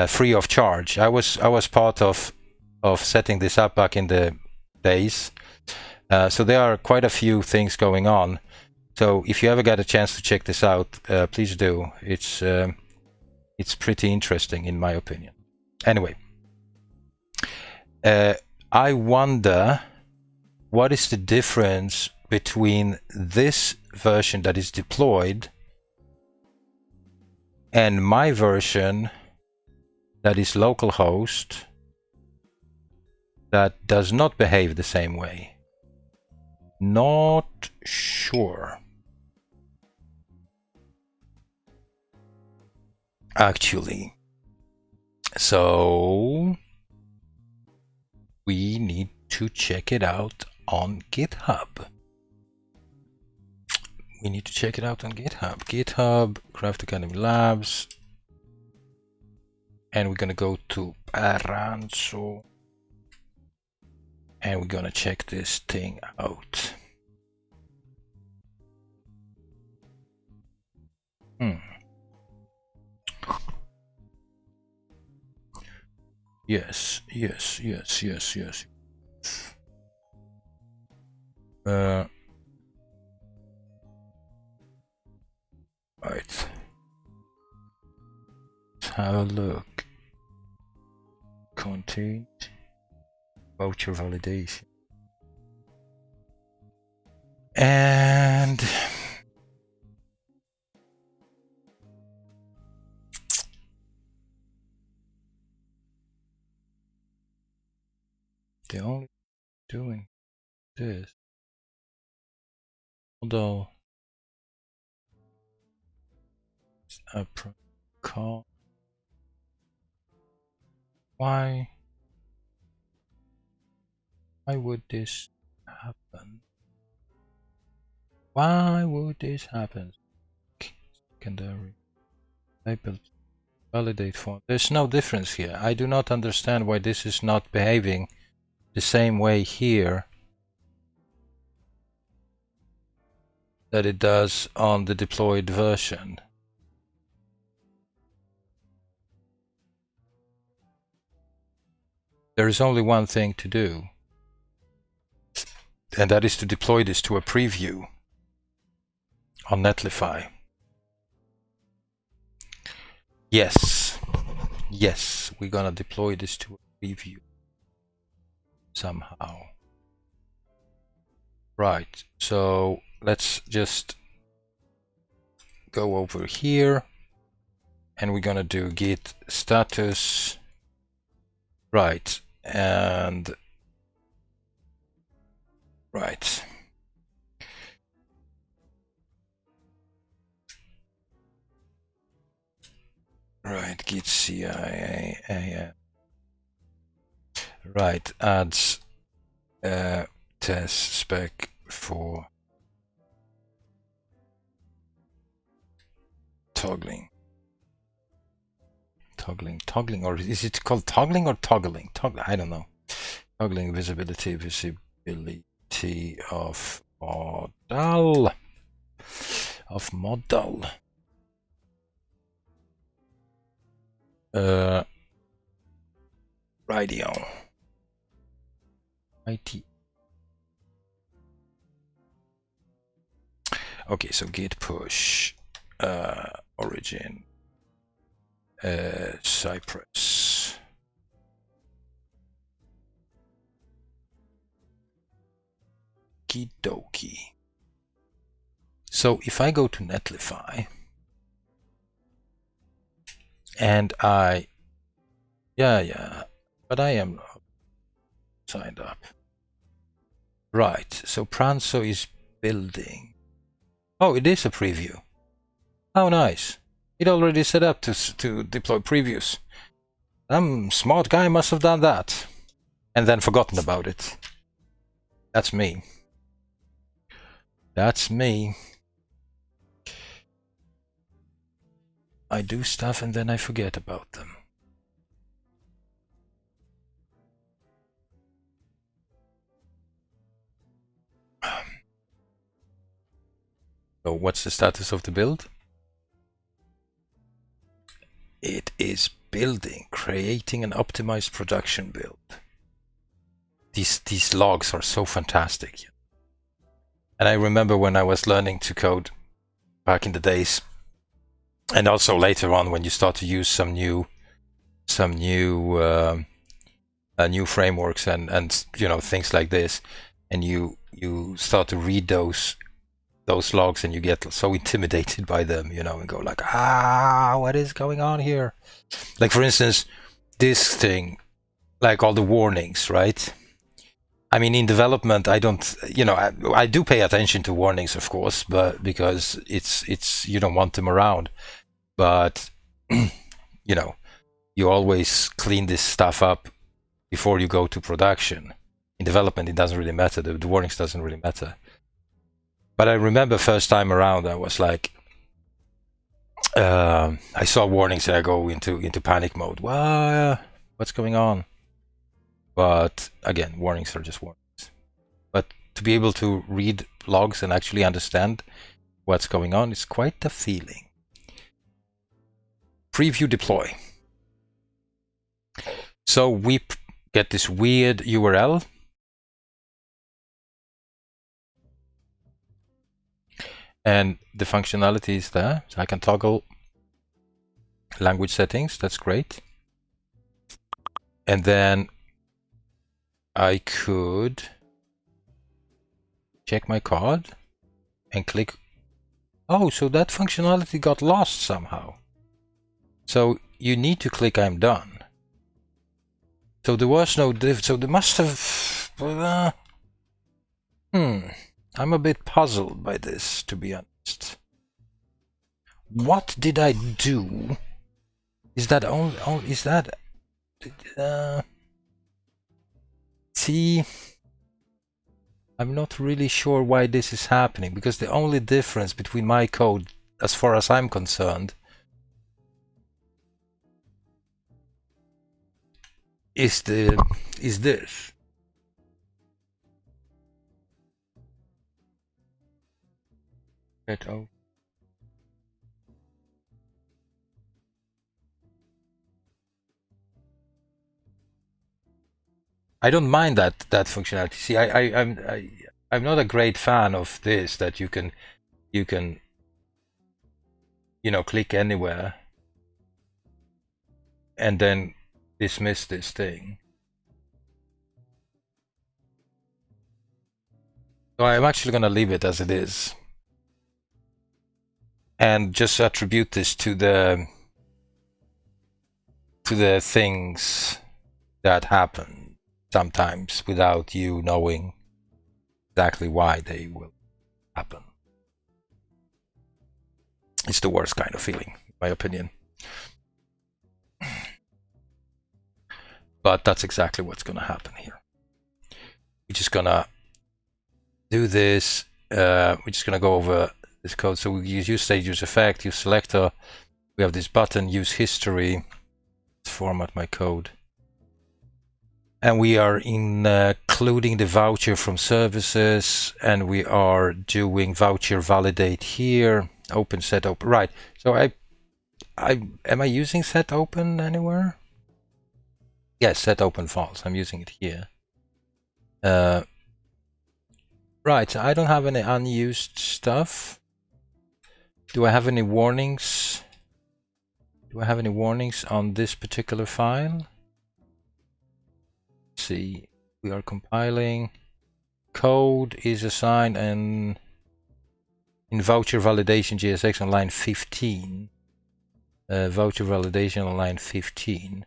free of charge. I was part of setting this up back in the days. So there are quite a few things going on. So if you ever get a chance to check this out, please do. It's pretty interesting, in my opinion. Anyway, I wonder what is the difference between this version that is deployed and my version that is localhost that does not behave the same way. Not sure. Actually. So we need to check it out on GitHub. We need to check it out on GitHub. GitHub, Craft Academy Labs. And we're going to go to Paranzo. And we're going to check this thing out. Yes. Right. Let's have a look. Content. Voucher validation. And the only doing this, although a protocol, why would this happen? Why would this happen? Secondary label validate form. There's no difference here. I do not understand why this is not behaving the same way here that it does on the deployed version. There is only one thing to do, and that is to deploy this to a preview on Netlify. Yes, we're gonna deploy this to a preview somehow. Right, so let's just go over here and we're gonna do git status. Right, and right. Right, git CIAN. Right, adds test spec for toggling, or is it called toggling or toggling? I don't know. Toggling visibility of model. Radio. IT. Okay, so git push origin Cypress. Okie-dokie. So if I go to Netlify and I, but I am signed up. Right, so Pranzo is building. Oh, it is a preview. How nice. It already set up to deploy previews. Some smart guy must have done that and then forgotten about it. That's me. That's me. I do stuff and then I forget about them. So what's the status of the build? It is building, creating an optimized production build. These logs are so fantastic. And I remember when I was learning to code back in the days, and also later on when you start to use some new frameworks and you know, things like this, and you start to read those logs and you get so intimidated by them, you know, and go like, what is going on here? Like for instance, this thing, like all the warnings, right? I mean, in development, I don't, you know, I do pay attention to warnings, of course, but because it's you don't want them around. But you know, you always clean this stuff up before you go to production. In development, it doesn't really matter. The warnings doesn't really matter. But I remember first time around, I was like, I saw warnings and I go into panic mode. Well, what's going on? But again, warnings are just warnings. But to be able to read logs and actually understand what's going on is quite the feeling. Preview deploy. So we get this weird URL. And the functionality is there. So I can toggle language settings. That's great. And then I could check my card. and click. Oh, so that functionality got lost somehow. So you need to click I'm done. So there was no diff, so they must have, I'm a bit puzzled by this, to be honest. What did I do? Is that only, is that, see, I'm not really sure why this is happening, because the only difference between my code, as far as I'm concerned, is this. I don't mind that functionality. See, I'm not a great fan of this, that you can click anywhere and then dismiss this thing. So I'm actually going to leave it as it is and just attribute this to the things that happen sometimes without you knowing exactly why they will happen. It's the worst kind of feeling, in my opinion. But that's exactly what's going to happen here. We're just going to do this. We're just going to go over this code. So we use state, use effect, use selector. We have this button, use history. Let's format my code. And we are including the voucher from services, and we are doing voucher validate here. Open set open. Right. So am I using set open anywhere? Yes, set open false. I'm using it here. Right. So I don't have any unused stuff. Do I have any warnings? Do I have any warnings on this particular file? Let's see, we are compiling. Code is assigned and in voucher validation JSX on line 15. Voucher validation on line 15.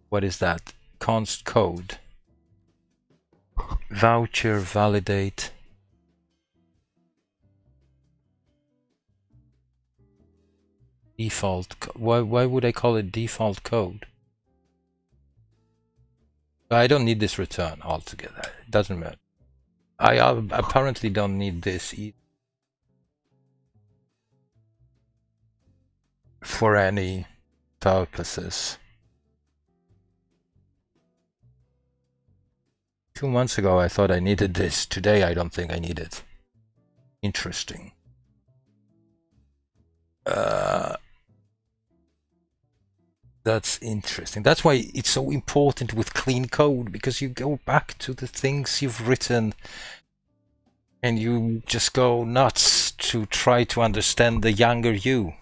What is that? Const code. Voucher validate. Default. Why would I call it default code? I don't need this return altogether. It doesn't matter. I apparently don't need this either for any purposes. 2 months ago I thought I needed this. Today I don't think I need it. Interesting. That's interesting. That's why it's so important with clean code, because you go back to the things you've written and you just go nuts to try to understand the younger you.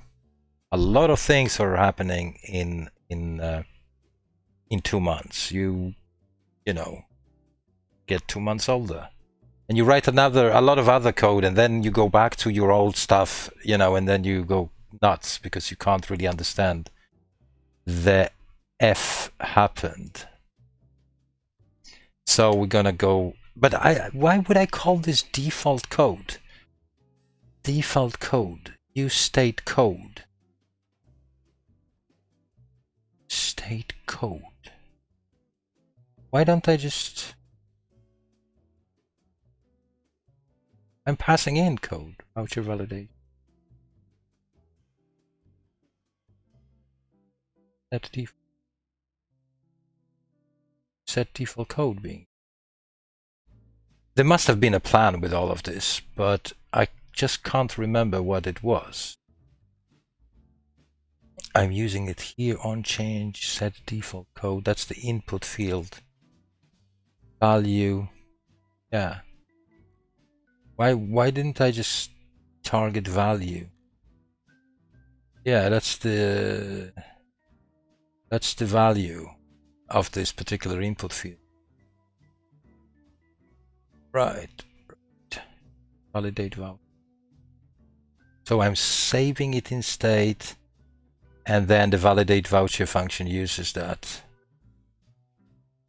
A lot of things are happening in 2 months. You get 2 months older, and you write a lot of other code, and then you go back to your old stuff, and then you go nuts because you can't really understand the F happened. So we're gonna go, but why would I call this default code? Default code, use state code. State code. Why don't I just, I'm passing in code, voucher validate. Set default code being. There must have been a plan with all of this, but I just can't remember what it was. I'm using it here on change, set default code. That's the input field. Value. Yeah. Why didn't I just target value? Yeah, that's the value of this particular input field. Right. Validate value. So I'm saving it in state, and then the validate voucher function uses that.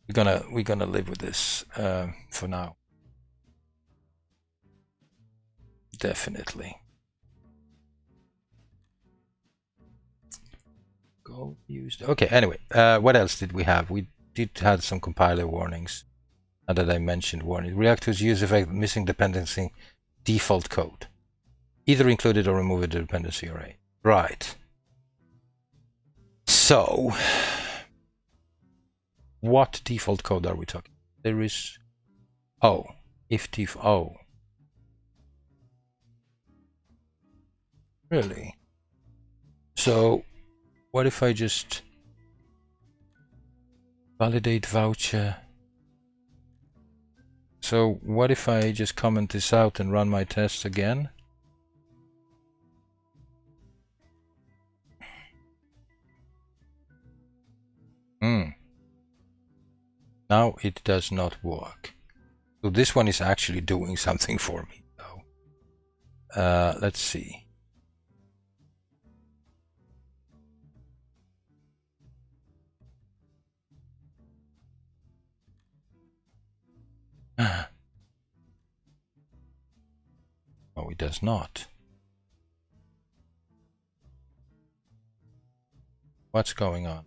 We're gonna live with this for now. Definitely. Go used. Okay. Anyway, what else did we have? We did have some compiler warnings. Now that I mentioned warning, React was use effect missing dependency default code, either included or removed the dependency array. Right. So, what default code are we talking? There is if default. Really? So, what if I just validate voucher? So what if I just comment this out and run my tests again? Now it does not work. So this one is actually doing something for me, though. Let's see. No, it does not. What's going on?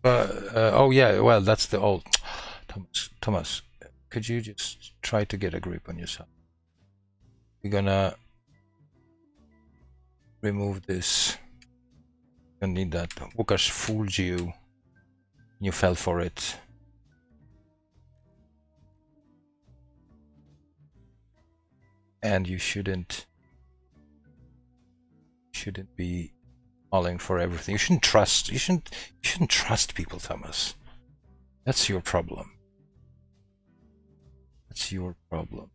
Oh yeah, well that's the old Thomas, could you just try to get a grip on yourself? We're gonna remove this. You don't need that. Łukasz fooled you. You fell for it. And you shouldn't be falling for everything. You shouldn't trust people, Thomas. That's your problem. That's your problem.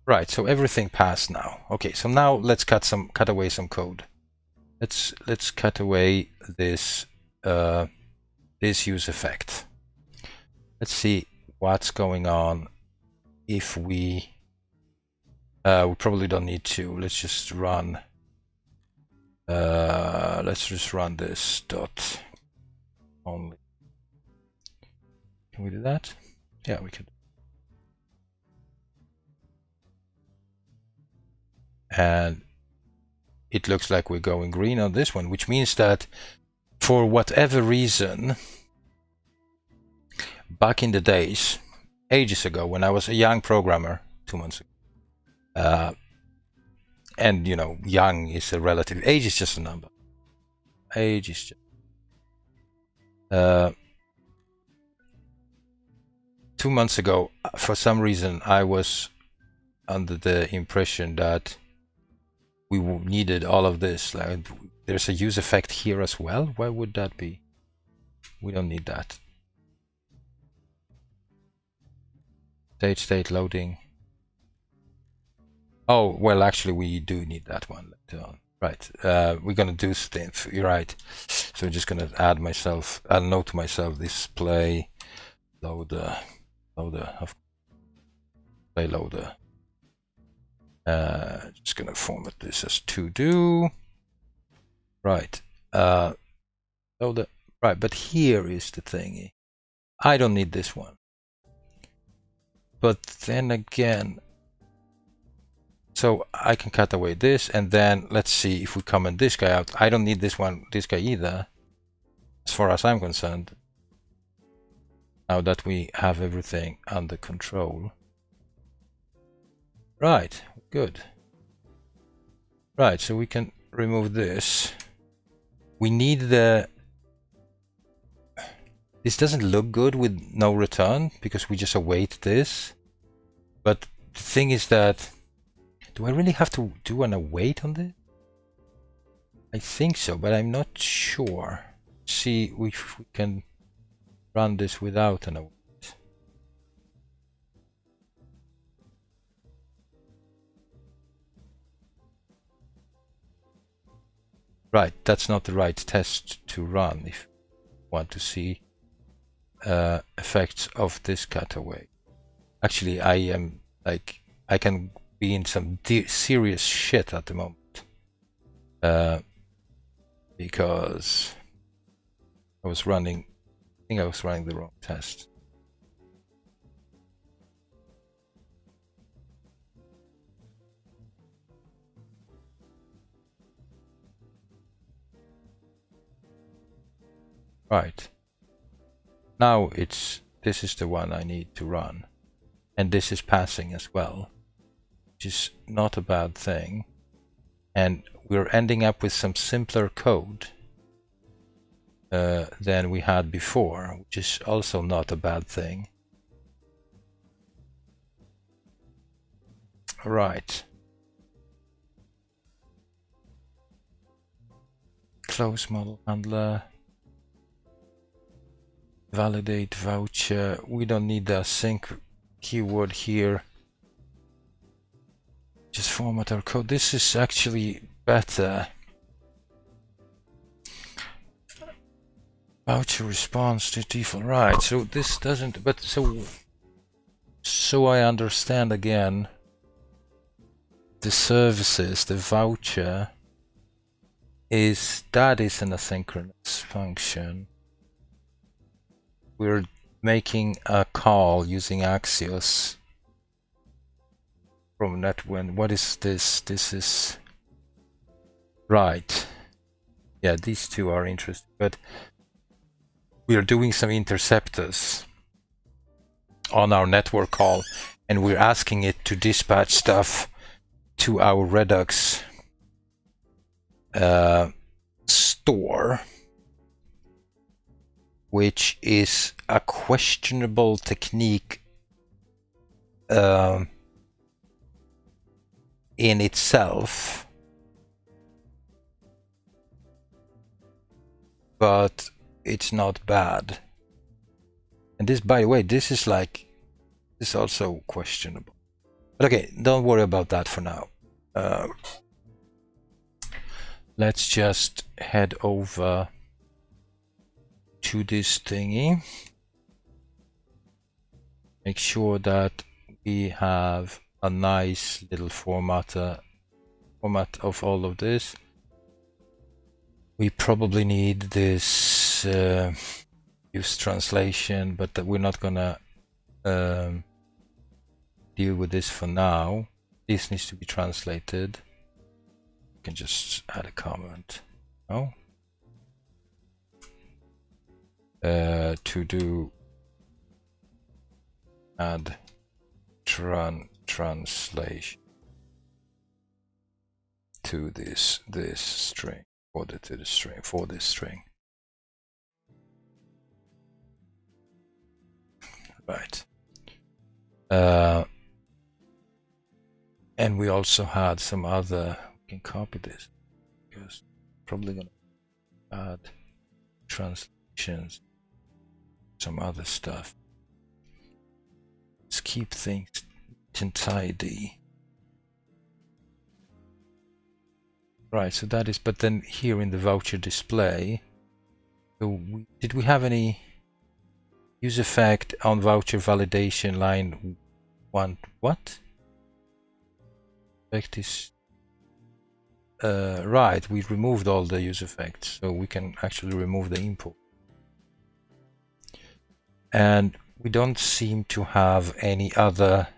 Right, so everything passed now. Okay, so now let's cut away some code. Let's cut away this this use effect. Let's see what's going on if we probably don't need to. Let's just run this dot only. Can we do that? Yeah, we can. And it looks like we're going green on this one, which means that for whatever reason, back in the days, ages ago, when I was a young programmer, 2 months ago, and you know, young is a relative, age is just a number. Age is just 2 months ago, for some reason, I was under the impression that we needed all of this. Like, there's a use effect here as well. Why would that be? We don't need that. State loading. Oh, well, actually, we do need that one later on. Right. We're going to do stuff. You're right. So I'm just going to add a note to myself, display loader, display loader. Just going to format this as to do. Right. Loader. Right, but here is the thingy. I don't need this one. But then again, so I can cut away this, and then let's see if we comment this guy out. I don't need this guy either, as far as I'm concerned. Now that we have everything under control. Right, good. Right, so we can remove this. We need this doesn't look good with no return because we just await this. But the thing is that, do I really have to do an await on this? I think so, but I'm not sure. See if we can run this without an await. Right, that's not the right test to run if you want to see effects of this cutaway. Actually, I am like, I can be in some serious shit at the moment because I think I was running the wrong test. Right. Now this is the one I need to run. And this is passing as well, which is not a bad thing. And we're ending up with some simpler code than we had before, which is also not a bad thing. Right. Close model handler. Validate voucher. We don't need the async keyword here. Just format our code. This is actually better. Voucher response to default. Right, so this doesn't, but so I understand again. The services, the voucher that is an asynchronous function. We're making a call using Axios from NetWin. What is this? This is right. Yeah, these two are interesting, but we are doing some interceptors on our network call, and we're asking it to dispatch stuff to our Redux store, which is a questionable technique in itself, but it's not bad. And this, by the way, this is also questionable. But okay, don't worry about that for now. Let's just head over to this thingy. Make sure that we have a nice little format of all of this. We probably need this use translation, but we're not gonna deal with this for now. This needs to be translated. You can just add a comment. Oh. To do add translation to this string, or to the string for this string. Right. And we also had some other. We can copy this because probably gonna add translations, some other stuff. Let's keep things neat and tidy. Right, so that is, but then here in the voucher display, so did we have any use effect on voucher validation line 1? What? Effect is right, we removed all the use effects, so we can actually remove the import. And we don't seem to have any other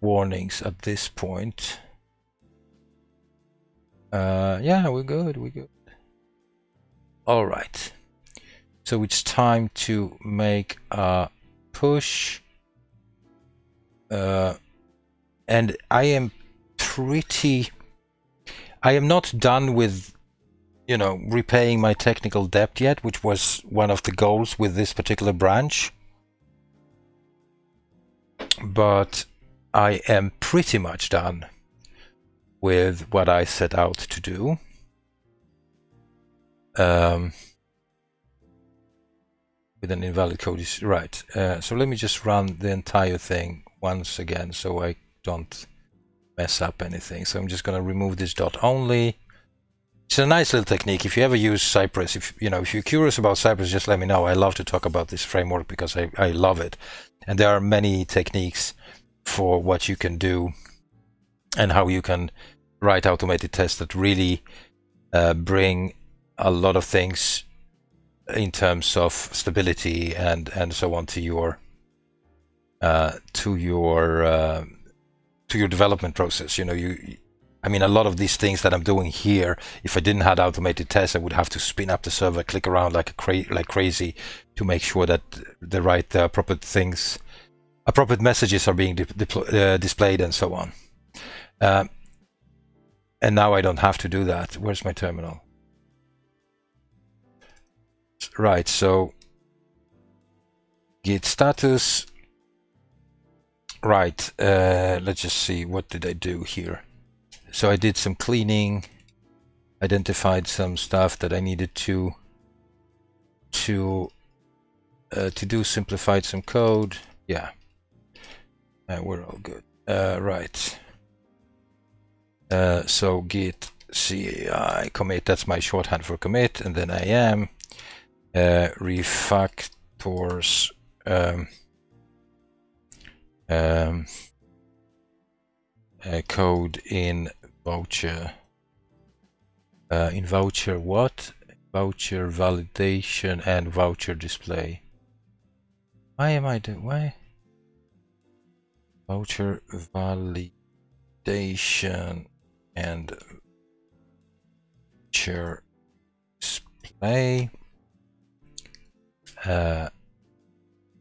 warnings at this point. Yeah, we're good. All right. So it's time to make a push. And I am not done with, repaying my technical debt yet, which was one of the goals with this particular branch. But I am pretty much done with what I set out to do. With an invalid code is right. So let me just run the entire thing once again so I don't mess up anything. So I'm just going to remove this dot only. It's a nice little technique. If you ever use Cypress, if you're curious about Cypress, just let me know. I love to talk about this framework because I love it. And there are many techniques for what you can do and how you can write automated tests that really bring a lot of things in terms of stability and so on to your development process. I mean, a lot of these things that I'm doing here, if I didn't have automated tests, I would have to spin up the server, click around like crazy to make sure that the right appropriate messages are being displayed and so on. And now I don't have to do that. Where's my terminal? Right, so git status. Right, let's just see, what did I do here? So I did some cleaning, identified some stuff that I needed to do, simplified some code. Yeah, we're all good. Right. So git CI commit, that's my shorthand for commit, and then I am refactors code in Voucher. In Voucher what? Voucher validation and Voucher display. Why am I doing? Why? Voucher validation and Voucher display.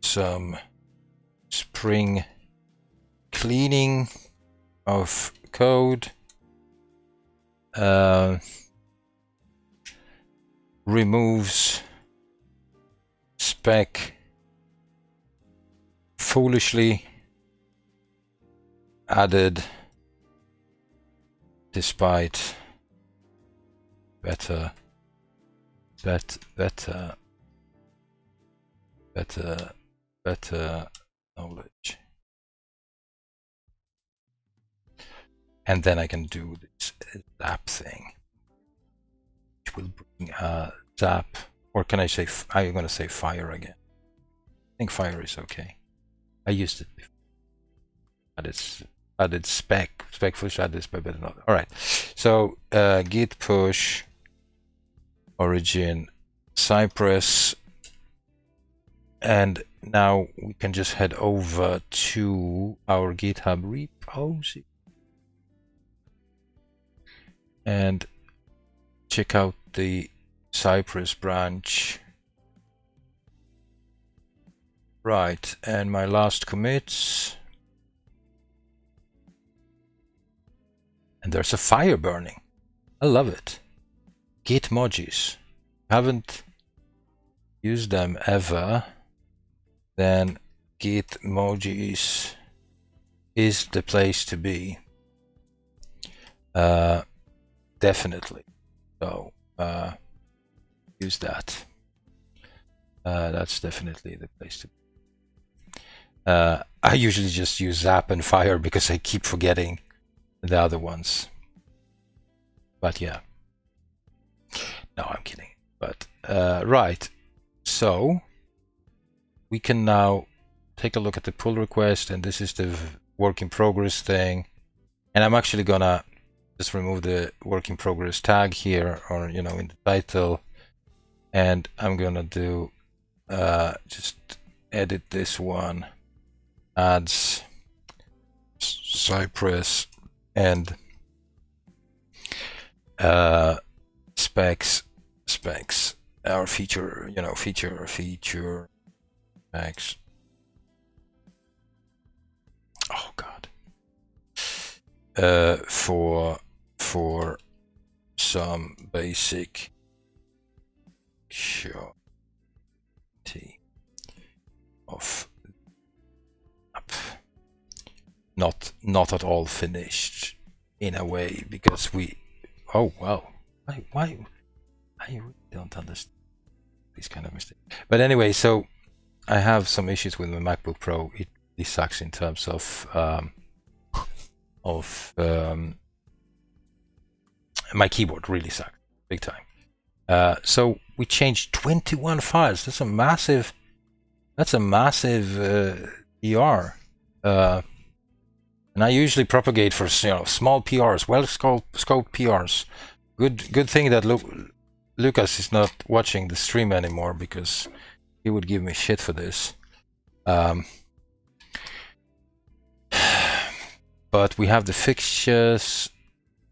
Some Spring cleaning of code. Removes spec foolishly added despite better knowledge. And then I can do this zap thing, which will bring a zap, or can I say, I'm going to say fire again. I think fire is okay. I used it before. Added spec push, added spec, but not. All right. So git push origin Cypress, and now we can just head over to our GitHub repos and check out the Cypress branch. Right, and my last commits. And there's a fire burning. I love it. Git emojis. Haven't used them ever. Then Git emojis is the place to be. Definitely. So use that. That's definitely the place to be. I usually just use zap and fire because I keep forgetting the other ones. But yeah. No, I'm kidding. But right. So we can now take a look at the pull request, and this is the work in progress thing. And I'm actually gonna just remove the work in progress tag here, or in the title, and I'm gonna do just edit this one, adds Cypress and specs our feature specs. Oh god. For some basic surety of app. Not at all finished in a way, because we why I really don't understand these kind of mistakes. But anyway, so I have some issues with my MacBook Pro. It really sucks in terms of my keyboard really sucks. big time. So we changed 21 files. That's a massive PR. And I usually propagate for small PRs, well-scoped PRs. Good thing that Lucas is not watching the stream anymore, because he would give me shit for this. But we have the fixtures.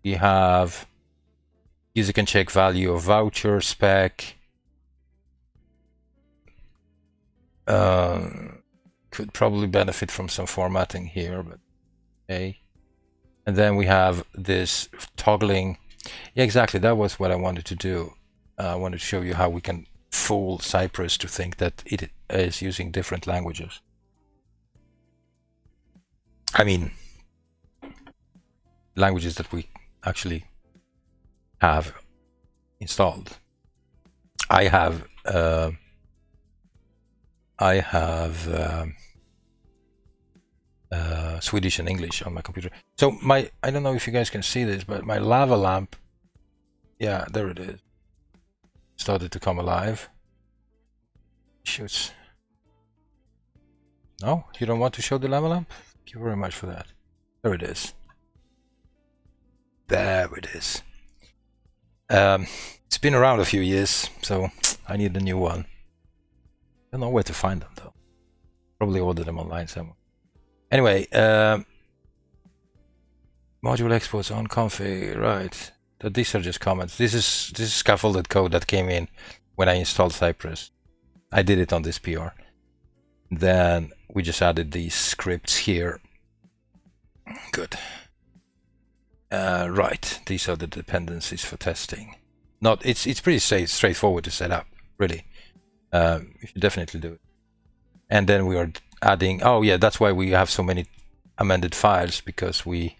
We have user can check value of voucher spec. Could probably benefit from some formatting here, but okay. And then we have this toggling. Yeah, exactly. That was what I wanted to do. I wanted to show you how we can fool Cypress to think that it is using different languages. I mean, languages that we actually have installed. I have Swedish and English on my computer. So I don't know if you guys can see this, but my lava lamp, yeah, there it is, started to come alive. Shoots. No, you don't want to show the lava lamp? Thank you very much for that. There it is. There it is. It's been around a few years, so I need a new one. I don't know where to find them though. Probably order them online somewhere. Anyway, module exports on config, right? These are just comments. This is scaffolded code that came in when I installed Cypress. I did it on this PR. Then we just added these scripts here. Good. Right, these are the dependencies for testing. It's pretty straightforward to set up, really. You should definitely do it. And then we are adding. Oh yeah, that's why we have so many amended files, because we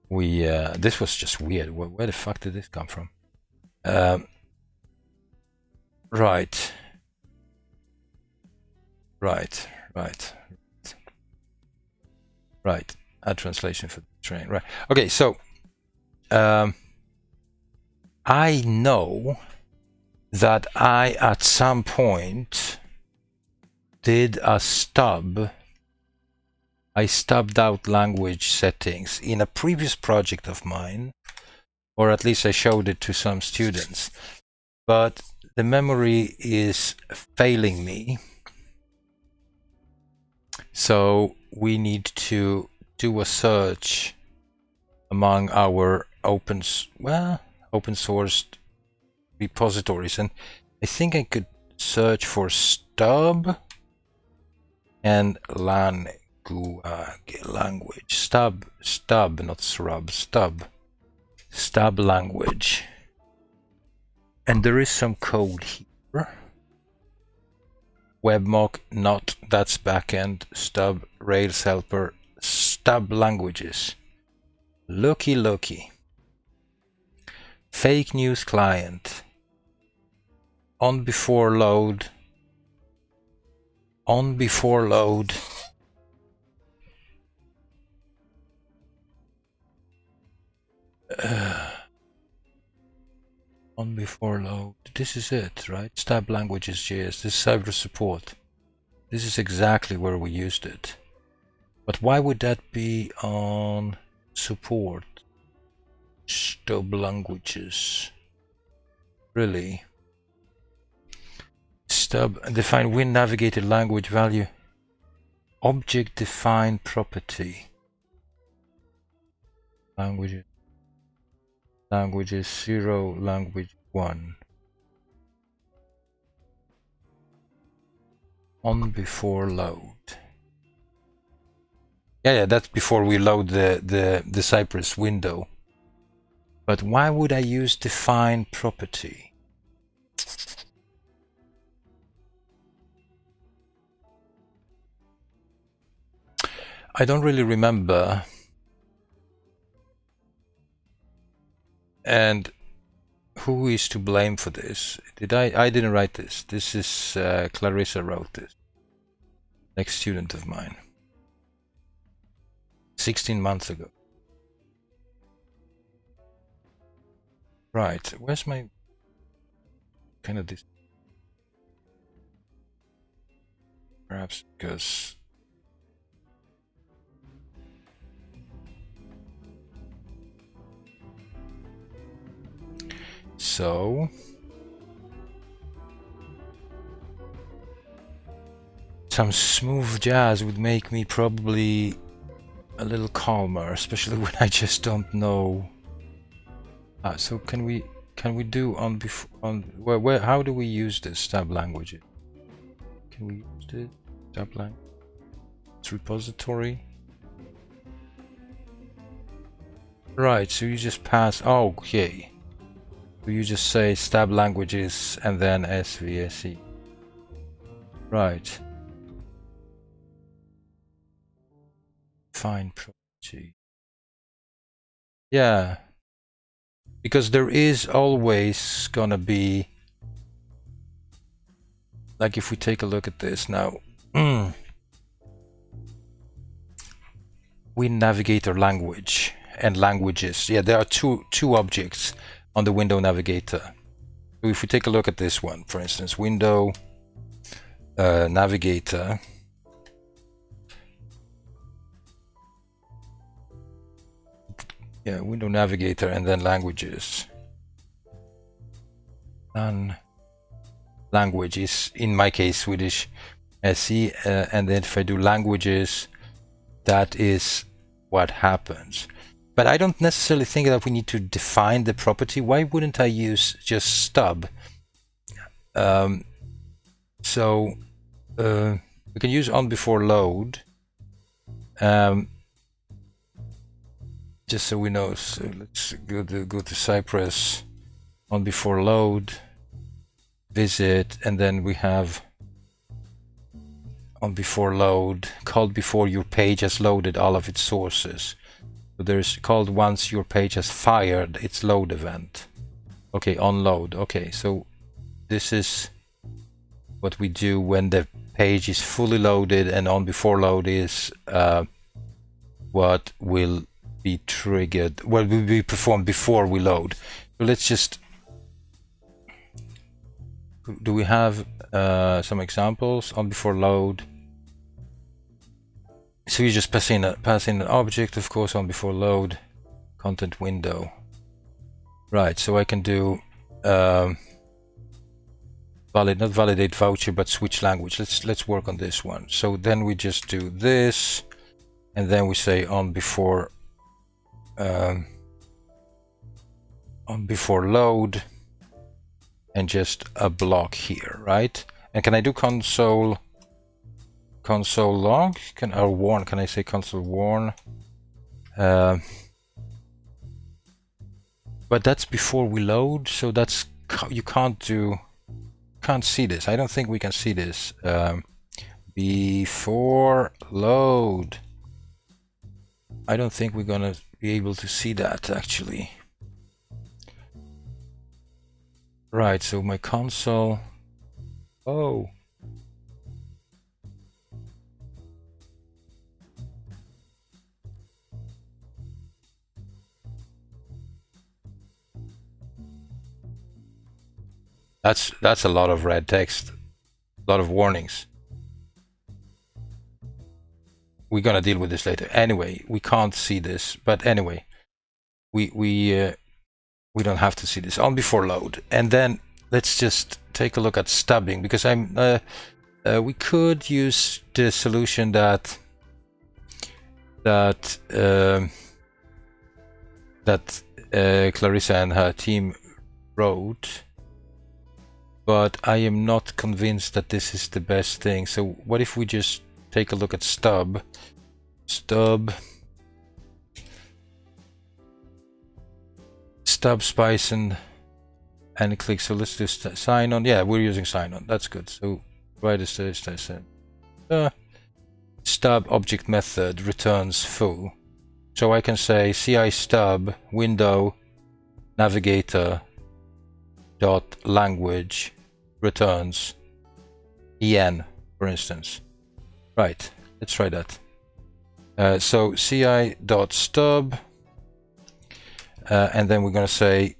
this was just weird. Where the fuck did this come from? Right. Add translation for the train. Right. Okay. So I know that I at some point did a stub. I stubbed out language settings in a previous project of mine, or at least I showed it to some students, but the memory is failing me. So we need to do a search among our open sourced repositories, and I think I could search for stub and language, stub, not srub, stub language, and there is some code here. Webmock, not, that's backend, stub, Rails helper, stub languages. Looky. Fake news client. On before load. On before load. On before load. This is it, right? Stub languages JS. This is Cypress support. This is exactly where we used it. But why would that be on support? Stub languages. Really? Stub define win navigated language value. Object defined property. Languages 0, language 1. On before load. Yeah, that's before we load the Cypress window. But why would I use define property? I don't really remember. And who is to blame for this? I didn't write this. This is Clarissa wrote this. Next student of mine. 16 months ago. Right, where's my kind of this? Perhaps because so some smooth jazz would make me probably a little calmer, especially when I just don't know. So can we do on where how do we use this tab language? Can we use the tab language? It's repository. Right, so you just pass. Oh, okay. So you just say stab languages and then SVSE. Right. Fine property. Yeah. Because there is always gonna be, like if we take a look at this now, WinNavigator language and languages. Yeah, there are two objects on the window navigator. So if we take a look at this one, for instance, window navigator. Yeah, window navigator and then languages. And language is, in my case, Swedish SE, and then if I do languages, that is what happens. But I don't necessarily think that we need to define the property. Why wouldn't I use just stub? So we can use on before load. Just so we know, so let's go to Cypress, on before load, visit, and then we have on before load, called before your page has loaded all of its sources. So there's called once your page has fired its load event. Okay, on load. Okay, so this is what we do when the page is fully loaded, and on before load is what will be triggered, what will be performed before we load. So let's just, do we have some examples? On before load. So you just pass in an object, of course, on before load, content window. Right, so I can do not validate voucher, but switch language. Let's work on this one. So then we just do this, and then we say on before load, and just a block here, right? And can I do console log? Or warn? Can I say console warn? But that's before we load, so that's, you can't see this. I don't think we can see this. Before load. I don't think we're gonna be able to see that actually. Right, so my console. Oh. That's a lot of red text, a lot of warnings. We're gonna deal with this later. Anyway, we can't see this, but anyway, we don't have to see this on before load. And then let's just take a look at stubbing, because we could use the solution that Clarissa and her team wrote, but I am not convinced that this is the best thing. So what if we just take a look at stub spice and click. So let's do sign on. Yeah, we're using sign on. That's good. So right as this, I said stub object method returns full. So I can say ci stub window navigator dot language returns en, for instance. Right, let's try that. So ci dot stub, and then we're going to say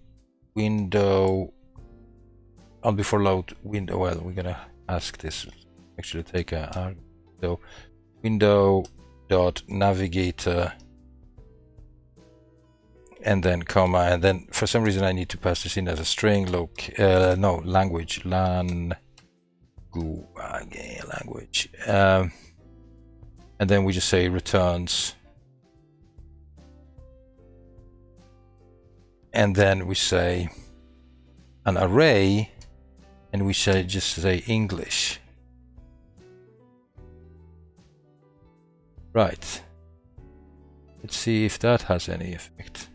window on before load window. Well, we're gonna ask this actually take a so window dot navigator and then comma, and then for some reason I need to pass this in as a string. No, language language, and then we just say returns, and then we say an array, and we say just say English. Right. Let's see if that has any effect.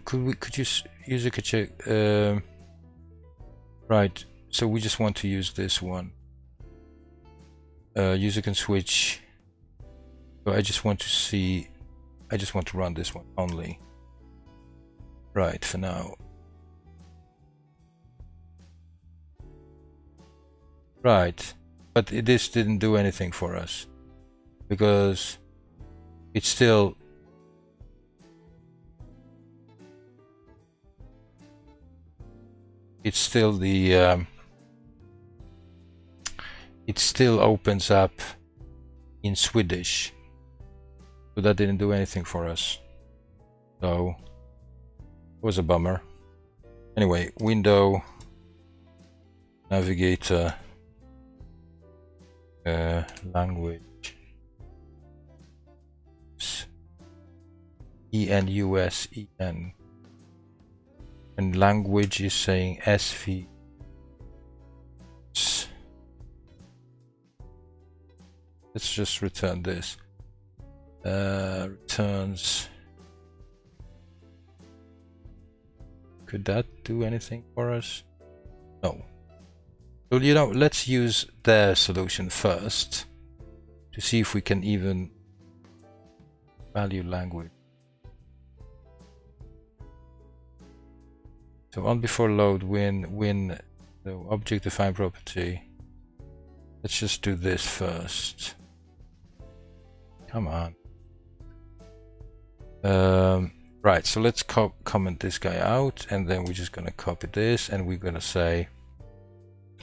Could you use a check? Right. So we just want to use this one. User can switch. So I just want to see. I just want to run this one only. Right, for now. Right, but this didn't do anything for us because it's still the it still opens up in Swedish, so that didn't do anything for us. So it was a bummer. Anyway, window navigator language ENUSEN, and language is saying SV. Let's just return this. Returns. Could that do anything for us? No. So, you know, let's use their solution first to see if we can even value language. So on before load win the object defined property. Let's just do this first. Come on. Right, so let's comment this guy out, and then we're just gonna copy this, and we're gonna say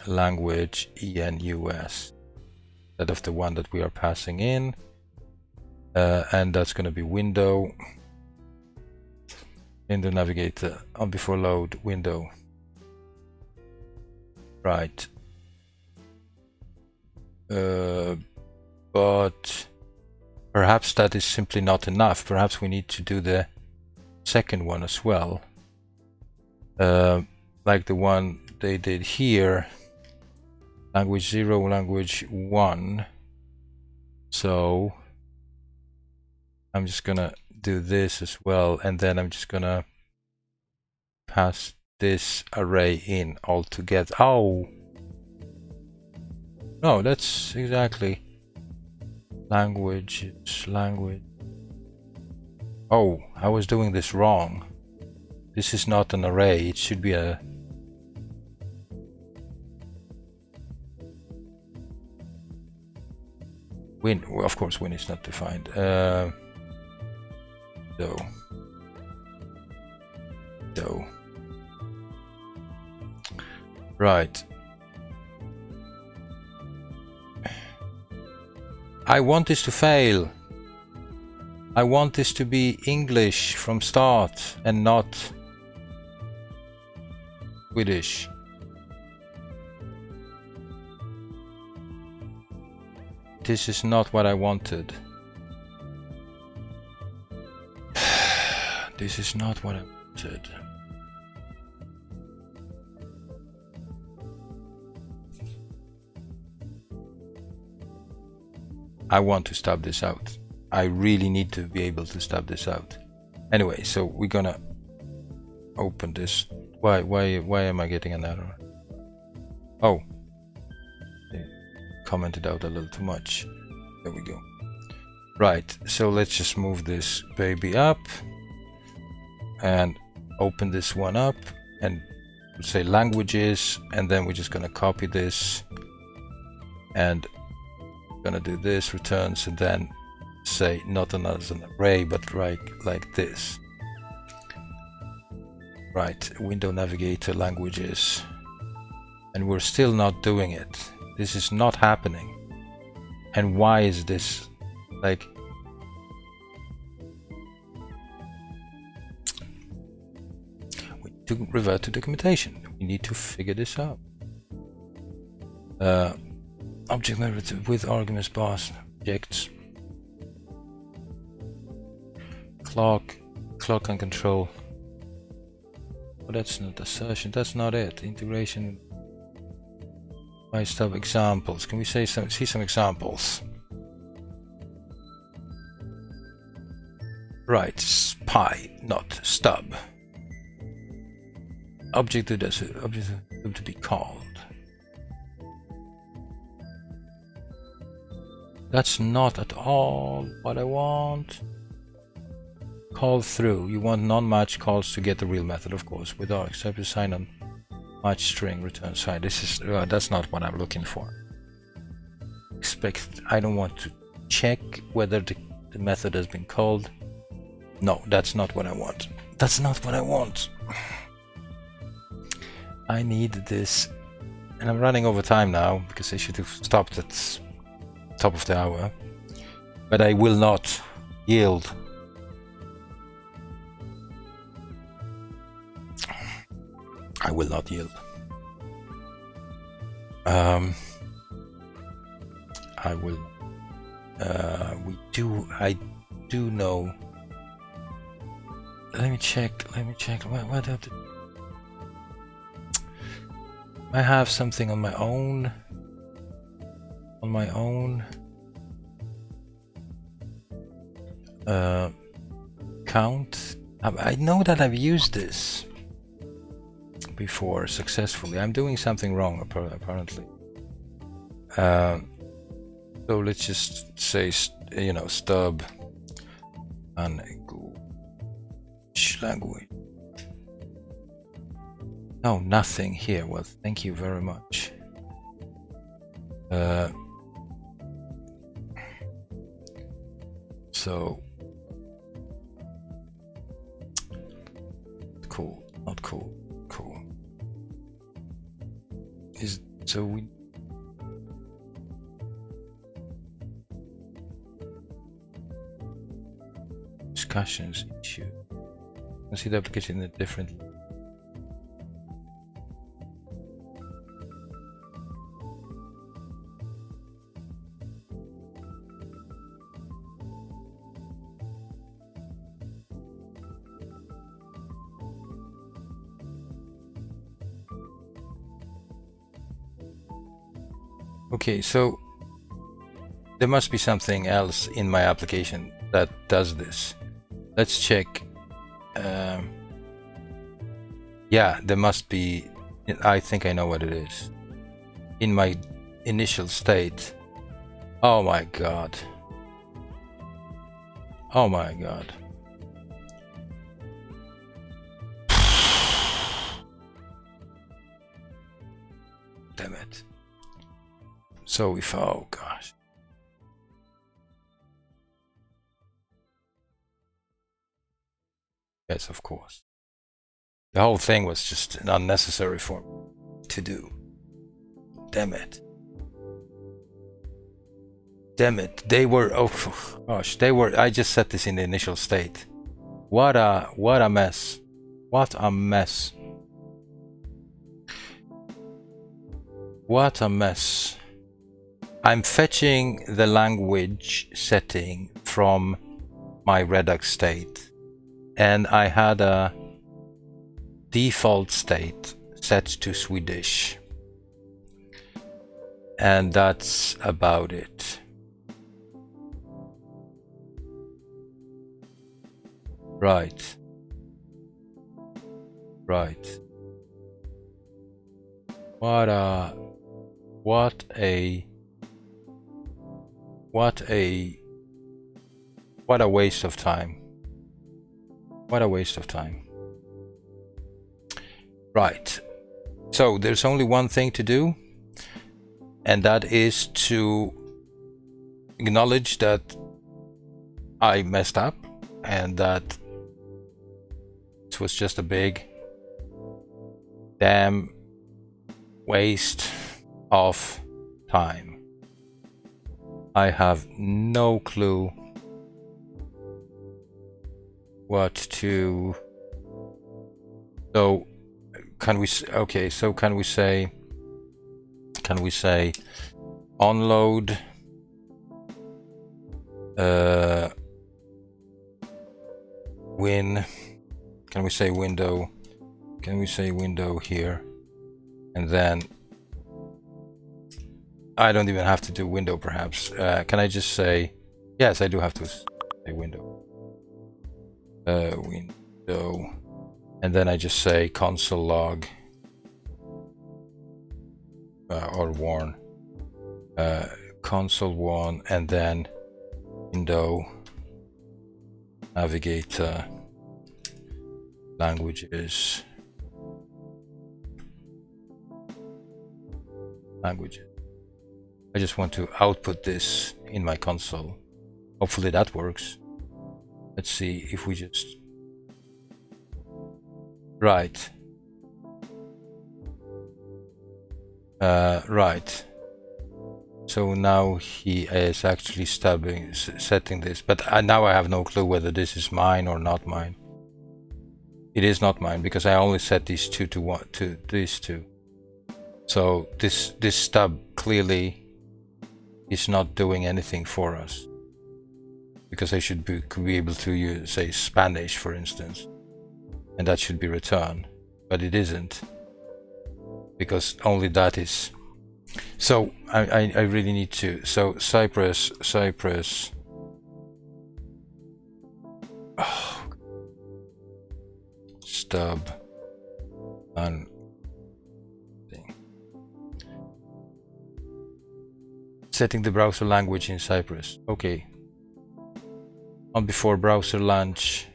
language ENUS instead of the one that we are passing in, and that's gonna be window in the navigator on before load window. Right. But perhaps that is simply not enough. Perhaps we need to do the second one as well, like the one they did here, language 0, language 1. So I'm just gonna do this as well, and then I'm just gonna pass this array in all together. Oh no, that's exactly language. Oh, I was doing this wrong. This is not an array, it should be a win. Well, of course win is not defined. So right. I want this to fail. I want this to be English from start and not Swedish. This is not what I wanted. This is not what I wanted. I want to stop this out. I really need to be able to stop this out. Anyway, so we're gonna open this. Why am I getting an error? Oh, I commented out a little too much. There we go. Right, so let's just move this baby up and open this one up and say languages, and then we're just gonna copy this and gonna do this returns, and then say not as an array but like this. Right, window navigator languages. And we're still not doing it. This is not happening. And why is this? Like, we need to revert to documentation. We need to figure this out. Object narrative with arguments passed. Objects. Clock and control. Oh, that's not assertion. That's not it. Integration. By stub examples. Can we see some examples? Right. Spy, not stub. Object to be called. That's not at all what I want. Call through. You want non-match calls to get the real method, of course. With our except to sign on match string return side. This is that's not what I'm looking for. I don't want to check whether the method has been called. No, that's not what I want. That's not what I want. I need this, and I'm running over time now because I should have stopped at top of the hour, but I will not yield. I will not yield. I will. I do know. Let me check. What I have something on my own. Count. I know that I've used this before successfully. I'm doing something wrong apparently. So let's just say, stub and language. No, nothing here. Well, thank you very much. So cool, not cool, cool. We discussions issue. I see the application in a different. Okay, so there must be something else in my application that does this. Let's check. Yeah, there must be. I think I know what it is. In my initial state. Oh my god. Oh my god. Damn it. So oh gosh. Yes, of course. The whole thing was just unnecessary for me to do. Damn it. Damn it. They were, oh gosh, they were, I just set this in the initial state. What a mess. What a mess. What a mess. I'm fetching the language setting from my Redux state, and I had a default state set to Swedish, and that's about it. Right. What a waste of time. What a waste of time. Right. So there's only one thing to do, and that is to acknowledge that I messed up and that it was just a big Damn waste of time. I have no clue what to. So can we? Okay, so can we say onload win? Can we say window? Can we say window here? And then I don't even have to do window, perhaps. Can I just say, yes, I do have to say window. Window. And then I just say console log or warn. Console warn, and then window navigator languages. I just want to output this in my console. Hopefully that works. Let's see if we just... Right. Right. So now he is actually setting this, but now I have no clue whether this is mine or not mine. It is not mine because I only set these two to these two. So this stub clearly is not doing anything for us, because I should be able to use, say, Spanish, for instance, and that should be returned, but it isn't, because only that is. So I really need to. So Cypress. Oh, stub and setting the browser language in Cypress. Okay. On before browser launch.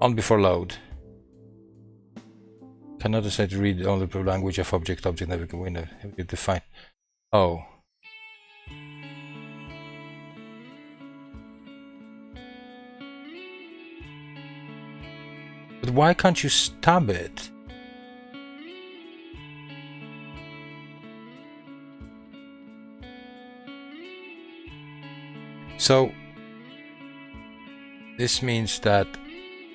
On before load. Cannot decide to read only the language of object navigation window. Define. Oh. But why can't you stub it? So this means that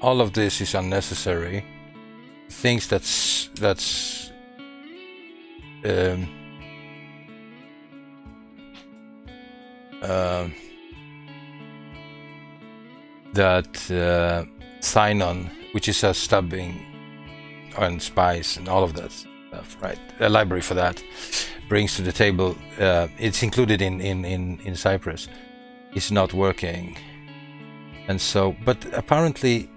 all of this is unnecessary. Things that sign on, which is a stubbing and spice and all of that stuff, right? A library for that brings to the table. It's included in Cypress. It's not working, and so, but apparently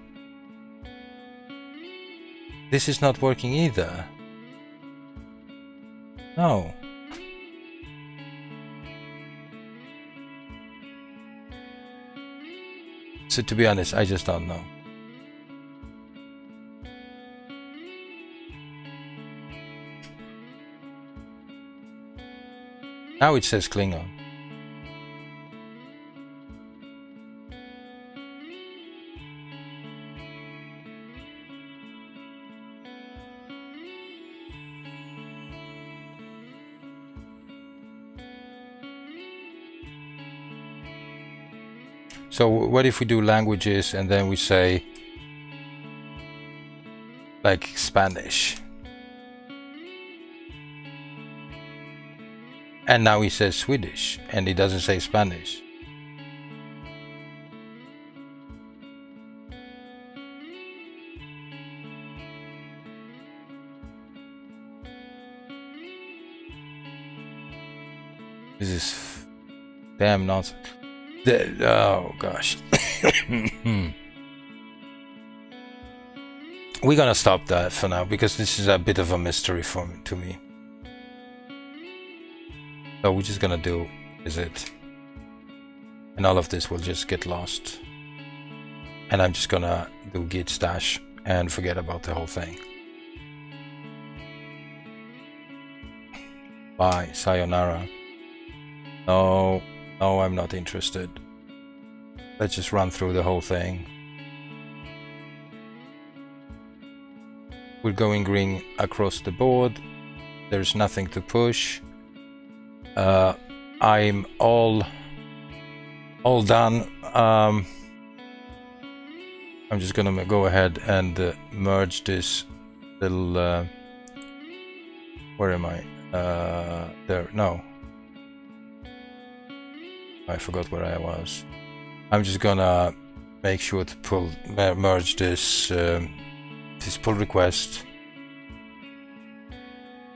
this is not working either. No. So to be honest, I just don't know. Now it says Klingon. So what if we do languages and then we say like Spanish, and now he says Swedish and he doesn't say Spanish? This is damn nonsense. Oh gosh. We're gonna stop that for now because this is a bit of a mystery to me. So we're just gonna do is it, and all of this will just get lost, and I'm just gonna do git stash and forget about the whole thing. Bye, sayonara. No, I'm not interested. Let's just run through the whole thing. We're going green across the board. There's nothing to push. I'm all done. I'm just gonna go ahead and merge this little. Where am I? There. No. I forgot where I was. I'm just gonna make sure to merge this this pull request.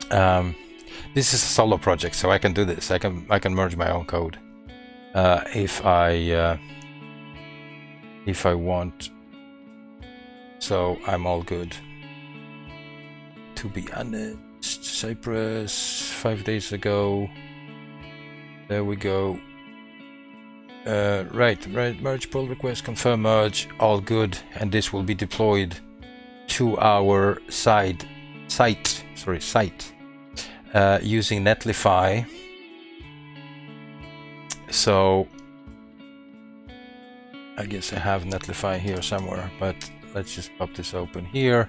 This is a solo project, so I can do this. I can merge my own code if I want. So I'm all good. To be honest, Cypress 5 days ago. There we go. Right, merge pull request, confirm merge, all good, and this will be deployed to our site using Netlify. So I guess I have Netlify here somewhere, but let's just pop this open here.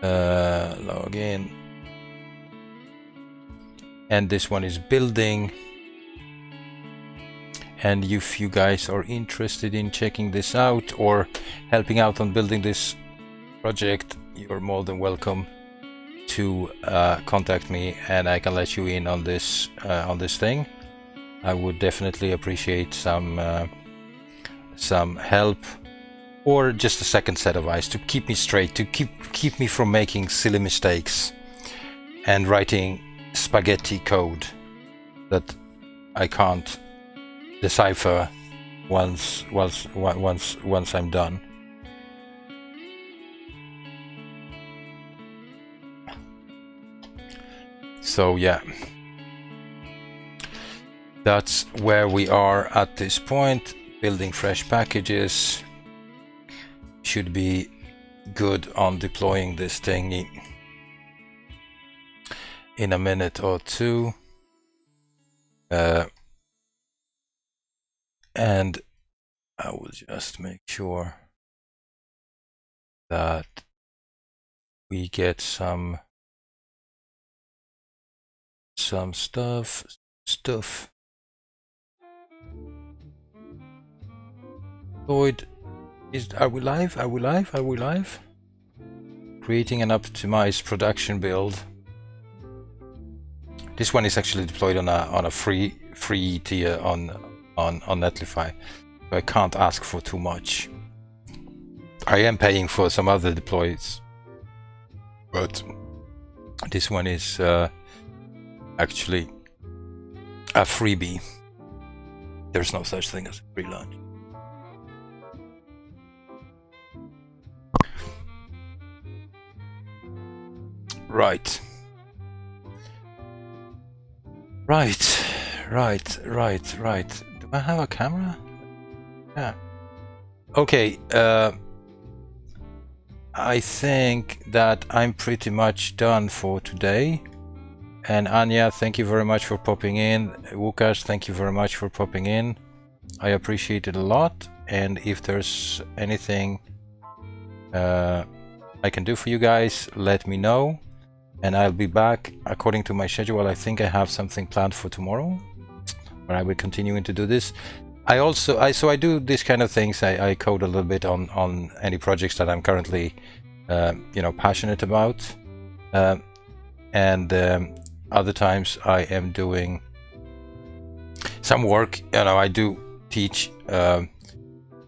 Log in, and this one is building. And if you guys are interested in checking this out or helping out on building this project, you're more than welcome to contact me, and I can let you in on this thing. I would definitely appreciate some help, or just a second set of eyes to keep me straight, to keep me from making silly mistakes and writing spaghetti code that I can't decipher once I'm done. So yeah, that's where we are at this point. Building fresh packages. Should be good on deploying this thingy in a minute or two. And I will just make sure that we get some stuff. Lloyd, are we live? Are we live? Creating an optimized production build. This one is actually deployed on a free tier on Netlify, so I can't ask for too much. I am paying for some other deploys, but this one is actually a freebie. There's no such thing as a free lunch. Right. Do I have a camera? Yeah. Okay. I think that I'm pretty much done for today. And Anya, thank you very much for popping in. Łukasz, thank you very much for popping in. I appreciate it a lot. And if there's anything I can do for you guys, let me know. And I'll be back according to my schedule. I think I have something planned for tomorrow, where I will continue to do this. I do this kind of things. I code a little bit on any projects that I'm currently, passionate about, and other times I am doing some work. I do teach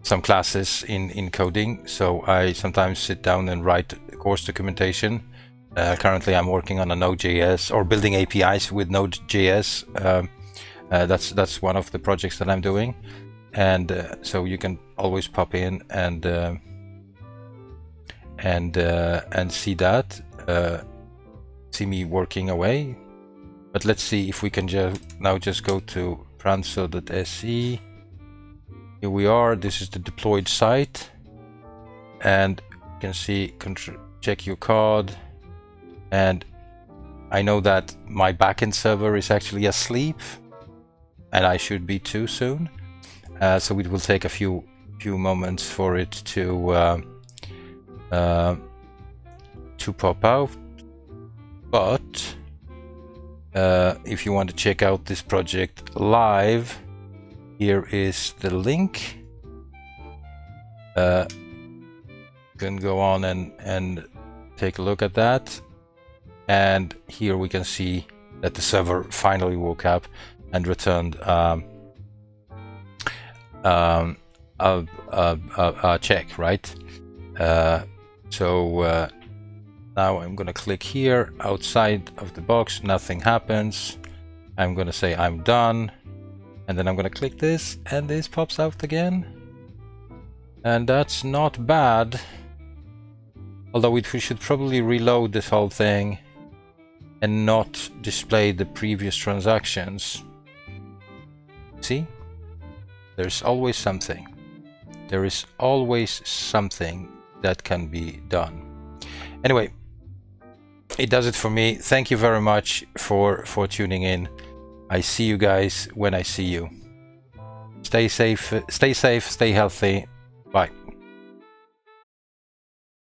some classes in coding, so I sometimes sit down and write course documentation. Currently, I'm working on a Node.js or building APIs with Node.js. That's one of the projects that I'm doing, and so you can always pop in and see that, see me working away. But let's see if we can just go to pranzo.se. Here we are. This is the deployed site, and you can see check your code. And I know that my backend server is actually asleep, and I should be too soon. So it will take a few to pop out. But if you want to check out this project live, here is the link. You can go on and take a look at that. And here we can see that the server finally woke up and returned a check, right? So now I'm going to click here outside of the box. Nothing happens. I'm going to say I'm done. And then I'm going to click this and this pops out again. And that's not bad. Although we should probably reload this whole thing and not display the previous transactions. See? There's always something. There is always something that can be done. Anyway, it does it for me. Thank you very much for tuning in. I see you guys when I see you. Stay safe, stay healthy. Bye.